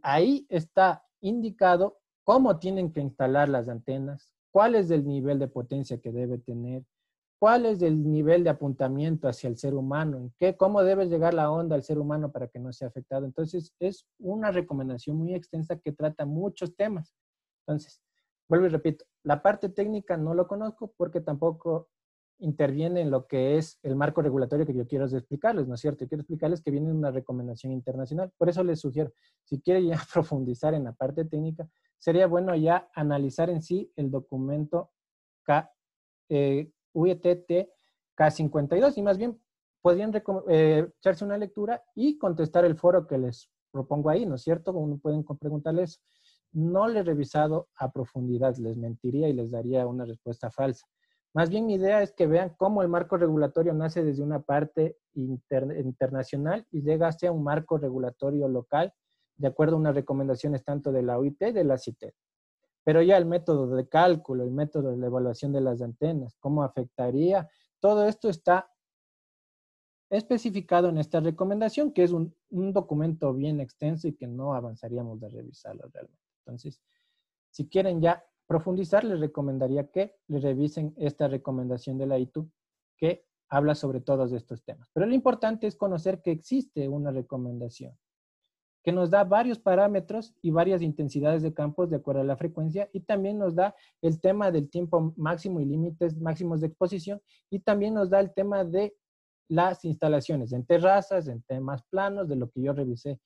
ahí está indicado cómo tienen que instalar las antenas, cuál es el nivel de potencia que debe tener, cuál es el nivel de apuntamiento hacia el ser humano, cómo debe llegar la onda al ser humano para que no sea afectado. Entonces, es una recomendación muy extensa que trata muchos temas. Entonces, vuelvo y repito, la parte técnica no lo conozco porque tampoco interviene en lo que es el marco regulatorio que yo quiero explicarles, ¿no es cierto? Yo quiero explicarles que viene una recomendación internacional. Por eso les sugiero, si quieren ya profundizar en la parte técnica, sería bueno ya analizar en sí el documento UETT K52 y más bien podrían echarse una lectura y contestar el foro que les propongo ahí, ¿no es cierto? Pueden preguntarles. No le he revisado a profundidad, les mentiría y les daría una respuesta falsa. Más bien mi idea es que vean cómo el marco regulatorio nace desde una parte internacional y llega hacia un marco regulatorio local de acuerdo a unas recomendaciones tanto de la OIT y de la CITES. Pero ya el método de cálculo, el método de la evaluación de las antenas, cómo afectaría, todo esto está especificado en esta recomendación, que es un documento bien extenso y que no avanzaríamos de revisarlo realmente. Entonces, si quieren ya profundizar, les recomendaría que le revisen esta recomendación de la ITU que habla sobre todos estos temas. Pero lo importante es conocer que existe una recomendación que nos da varios parámetros y varias intensidades de campos de acuerdo a la frecuencia y también nos da el tema del tiempo máximo y límites máximos de exposición y también nos da el tema de las instalaciones en terrazas, en temas planos, de lo que yo revisé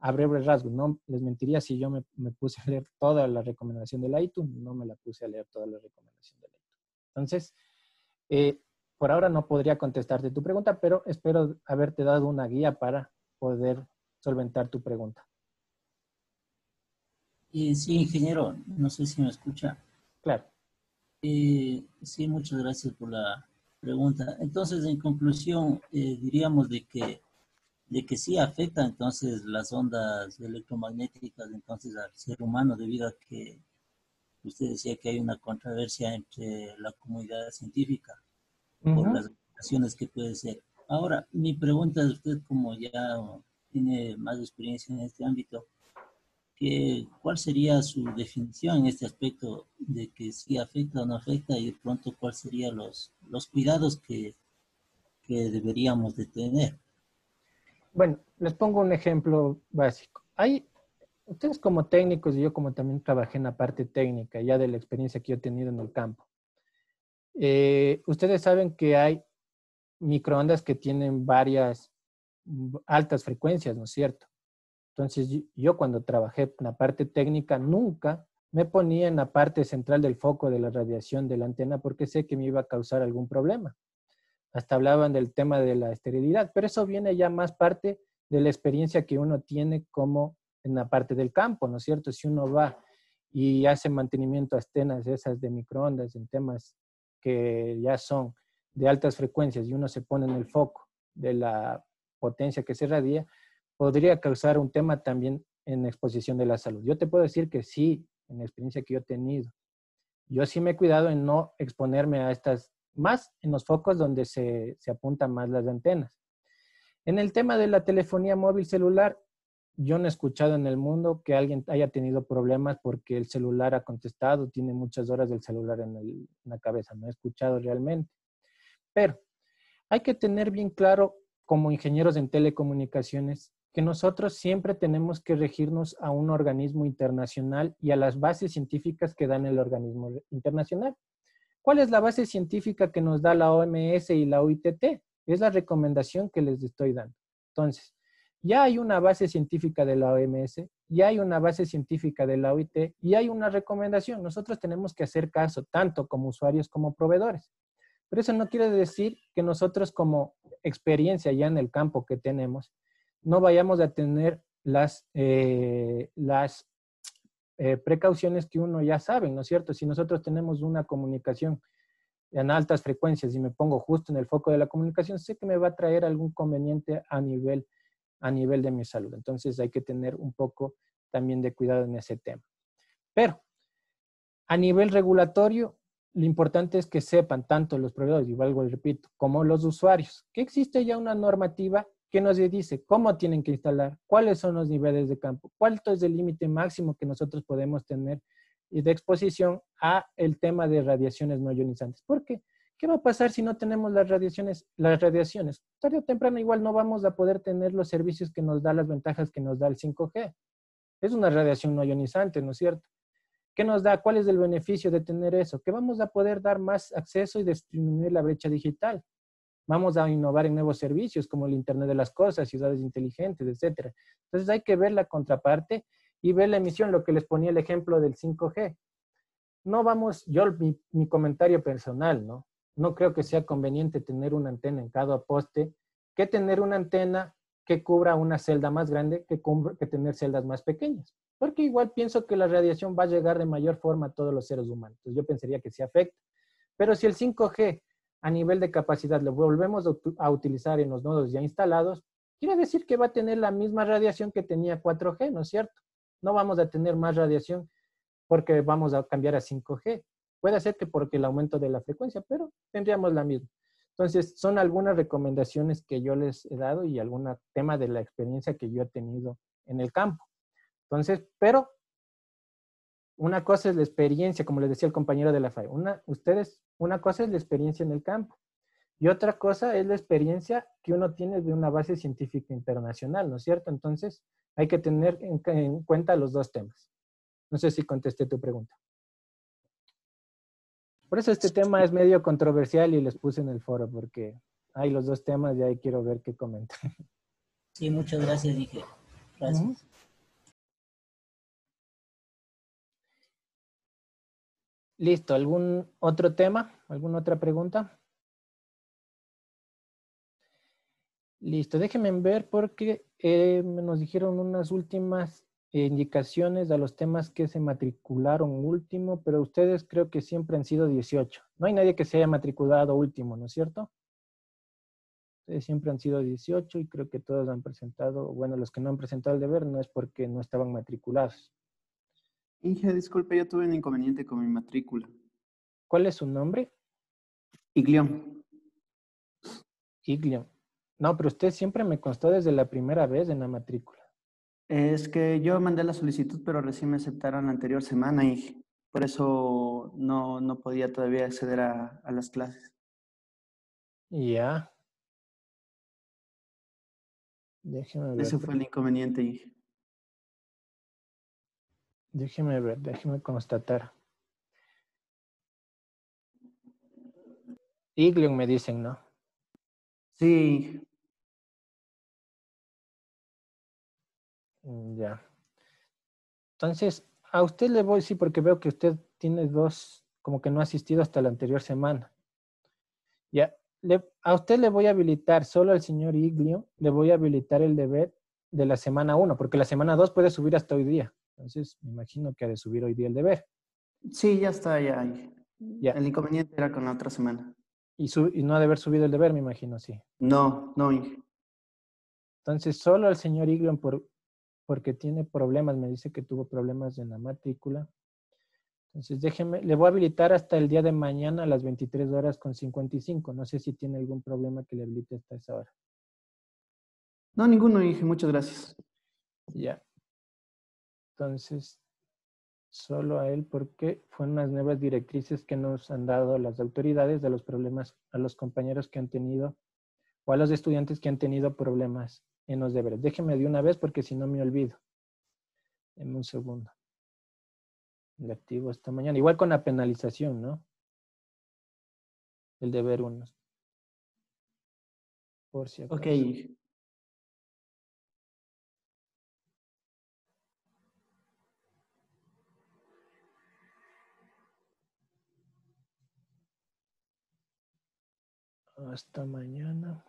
a breve rasgo. No les mentiría si yo me puse a leer toda la recomendación de la ITU, no me la puse a leer toda la recomendación de la ITU. Entonces, por ahora no podría contestarte tu pregunta, pero espero haberte dado una guía para poder solventar tu pregunta. Sí, ingeniero, no sé si me escucha. Claro. Sí, muchas gracias por la pregunta. Entonces, en conclusión, diríamos de que sí afecta entonces las ondas electromagnéticas entonces al ser humano, debido a que usted decía que hay una controversia entre la comunidad científica por las aplicaciones que puede ser. Ahora, mi pregunta es, usted como ya tiene más experiencia en este ámbito, ¿cuál sería su definición en este aspecto de que si afecta o no afecta, y de pronto cuáles serían los cuidados que deberíamos de tener? Bueno, les pongo un ejemplo básico. Ustedes como técnicos y yo como también trabajé en la parte técnica, ya de la experiencia que yo he tenido en el campo. Ustedes saben que hay microondas que tienen varias altas frecuencias, ¿no es cierto? Entonces, yo cuando trabajé en la parte técnica, nunca me ponía en la parte central del foco de la radiación de la antena porque sé que me iba a causar algún problema. Hasta hablaban del tema de la esterilidad, pero eso viene ya más parte de la experiencia que uno tiene como en la parte del campo, ¿no es cierto? Si uno va y hace mantenimiento a antenas esas de microondas en temas que ya son de altas frecuencias y uno se pone en el foco de la potencia que se radia, podría causar un tema también en exposición de la salud. Yo te puedo decir que sí, en la experiencia que yo he tenido, yo sí me he cuidado en no exponerme a estas, más en los focos donde se apuntan más las antenas. En el tema de la telefonía móvil celular, yo no he escuchado en el mundo que alguien haya tenido problemas porque el celular ha contestado, tiene muchas horas del celular en la cabeza, no he escuchado realmente. Pero hay que tener bien claro, como ingenieros en telecomunicaciones, que nosotros siempre tenemos que regirnos a un organismo internacional y a las bases científicas que dan el organismo internacional. ¿Cuál es la base científica que nos da la OMS y la OITT? Es la recomendación que les estoy dando. Entonces, ya hay una base científica de la OMS, ya hay una base científica de la OIT y hay una recomendación. Nosotros tenemos que hacer caso, tanto como usuarios como proveedores. Pero eso no quiere decir que nosotros como experiencia ya en el campo que tenemos, no vayamos a tener las precauciones que uno ya sabe, ¿no es cierto? Si nosotros tenemos una comunicación en altas frecuencias y me pongo justo en el foco de la comunicación, sé que me va a traer algún conveniente a nivel de mi salud. Entonces hay que tener un poco también de cuidado en ese tema. Pero a nivel regulatorio, lo importante es que sepan tanto los proveedores, y vuelvo y repito, como los usuarios, que existe ya una normativa que nos dice cómo tienen que instalar, cuáles son los niveles de campo, cuál es el límite máximo que nosotros podemos tener de exposición a el tema de radiaciones no ionizantes. ¿Por qué? ¿Qué va a pasar si no tenemos las radiaciones? Tarde o temprano igual no vamos a poder tener los servicios que nos da, las ventajas que nos da el 5G. Es una radiación no ionizante, ¿no es cierto? ¿Qué nos da? ¿Cuál es el beneficio de tener eso? Que vamos a poder dar más acceso y disminuir la brecha digital. Vamos a innovar en nuevos servicios como el Internet de las Cosas, ciudades inteligentes, etc. Entonces hay que ver la contraparte y ver la emisión, lo que les ponía el ejemplo del 5G. No vamos, mi comentario personal, ¿no? No creo que sea conveniente tener una antena en cada poste que tener una antena que cubra una celda más grande que tener celdas más pequeñas. Porque igual pienso que la radiación va a llegar de mayor forma a todos los seres humanos. Entonces yo pensaría que sí afecta. Pero si el 5G a nivel de capacidad lo volvemos a utilizar en los nodos ya instalados, quiere decir que va a tener la misma radiación que tenía 4G, ¿no es cierto? No vamos a tener más radiación porque vamos a cambiar a 5G. Puede ser que porque el aumento de la frecuencia, pero tendríamos la misma. Entonces, son algunas recomendaciones que yo les he dado y algún tema de la experiencia que yo he tenido en el campo. Entonces, pero una cosa es la experiencia, como les decía el compañero de la FAE. Una cosa es la experiencia en el campo y otra cosa es la experiencia que uno tiene de una base científica internacional, ¿no es cierto? Entonces, hay que tener en cuenta los dos temas. No sé si contesté tu pregunta. Por eso este tema es medio controversial y les puse en el foro porque hay los dos temas y ahí quiero ver qué comentan. Sí, muchas gracias, Inge. Gracias. Listo, ¿algún otro tema? ¿Alguna otra pregunta? Listo, déjenme ver porque nos dijeron unas últimas indicaciones a los temas que se matricularon último, pero ustedes creo que siempre han sido 18. No hay nadie que se haya matriculado último, ¿no es cierto? Ustedes siempre han sido 18 y creo que todos han presentado, bueno, los que no han presentado el deber no es porque no estaban matriculados. Inge, disculpe, yo tuve un inconveniente con mi matrícula. ¿Cuál es su nombre? Iglión. Iglion. No, pero usted siempre me constó desde la primera vez en la matrícula. Es que yo mandé la solicitud, pero recién me aceptaron la anterior semana, Inge. Por eso no podía todavía acceder a las clases. Ya. Déjeme ver. Ese fue el inconveniente, Inge. Déjeme ver, déjeme constatar. Iglion me dicen, ¿no? Sí. Ya. Entonces, a usted le voy, sí, porque veo que usted tiene dos, como que no ha asistido hasta la anterior semana. Ya. A usted le voy a habilitar, solo al señor Iglion, le voy a habilitar el deber de la semana 1, porque la semana 2 puede subir hasta hoy día. Entonces, me imagino que ha de subir hoy día el deber. Sí, ya está, ya. Ya. El inconveniente era con la otra semana. Y no ha de haber subido el deber, me imagino, sí. No, Inge. Entonces, solo al señor Iglion, porque tiene problemas, me dice que tuvo problemas en la matrícula. Entonces, déjeme, le voy a habilitar hasta el día de mañana a las 23:55. No sé si tiene algún problema que le habilite hasta esa hora. No, ninguno, Inge, muchas gracias. Ya. Entonces, solo a él porque fueron unas nuevas directrices que nos han dado las autoridades de los problemas a los compañeros que han tenido o a los estudiantes que han tenido problemas en los deberes. Déjeme de una vez porque si no me olvido. En un segundo. Le activo esta mañana. Igual con la penalización, ¿no? El deber 1. Por si acaso. Ok. Hasta mañana.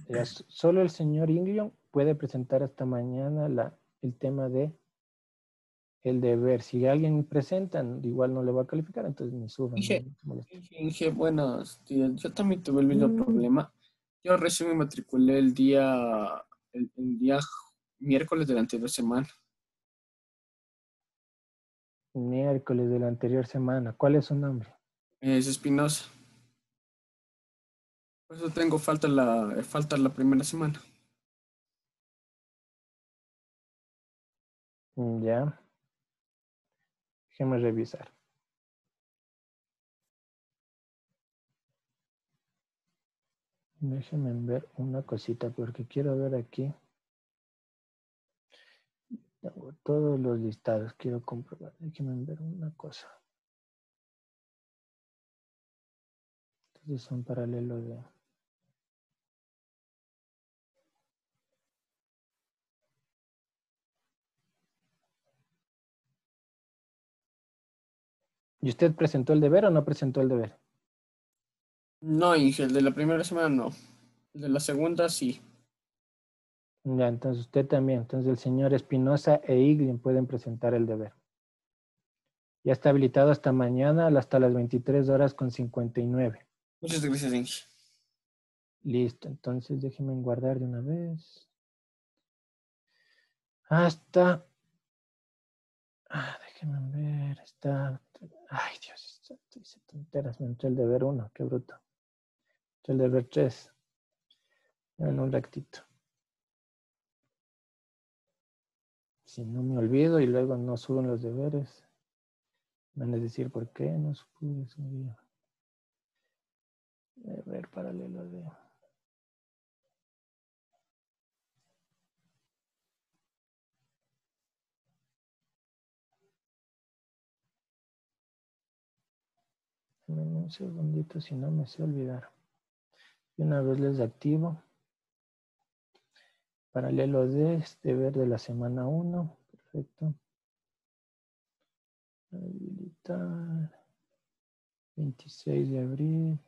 Ya, solo el señor Inglion puede presentar hasta mañana el tema de el deber. Si alguien presenta, igual no le va a calificar, entonces me suban. Inge, buenos días. Yo también tuve el mismo problema. Yo recién me matriculé el día miércoles de la anterior semana. Miércoles de la anterior semana. ¿Cuál es su nombre? Es Espinosa. Por eso tengo falta la primera semana. Ya. Déjeme revisar. Déjeme ver una cosita porque quiero ver aquí. Tengo todos los listados, quiero comprobar. Déjeme ver una cosa. Entonces son paralelos de... ¿Y usted presentó el deber o no presentó el deber? No, Inge, el de la primera semana no. El de la segunda sí. Ya, entonces usted también. Entonces el señor Espinosa e Iglin pueden presentar el deber. Ya está habilitado hasta mañana, hasta las 23:59. Muchas gracias, Inge. Listo, entonces déjenme guardar de una vez. Hasta... déjenme ver, está... Ay, Dios, hice tonteras, me entró el deber 1, qué bruto. Entró el deber 3. En un ratito. Si no me olvido y luego no suben los deberes. Van a decir por qué no pude subir. Deber paralelo de... Un segundito, si no me sé olvidar. Y una vez les activo. Paralelo de deber de la semana 1. Perfecto. Habilitar. 26 de abril.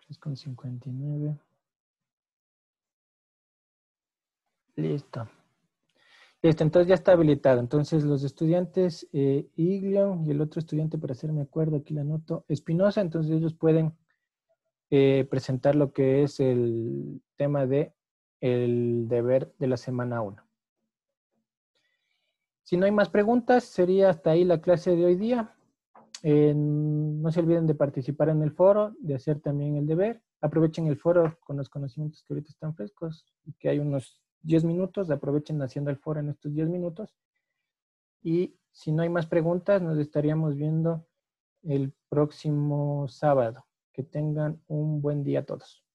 3:59. Listo. Listo, entonces ya está habilitado. Entonces los estudiantes Iglion y el otro estudiante, para hacerme acuerdo, aquí la anoto, Espinosa, entonces ellos pueden presentar lo que es el tema de el deber de la semana 1. Si no hay más preguntas, sería hasta ahí la clase de hoy día. No se olviden de participar en el foro, de hacer también el deber. Aprovechen el foro con los conocimientos que ahorita están frescos y que hay unos 10 minutos. Aprovechen haciendo el foro en estos 10 minutos. Y si no hay más preguntas, nos estaríamos viendo el próximo sábado. Que tengan un buen día a todos.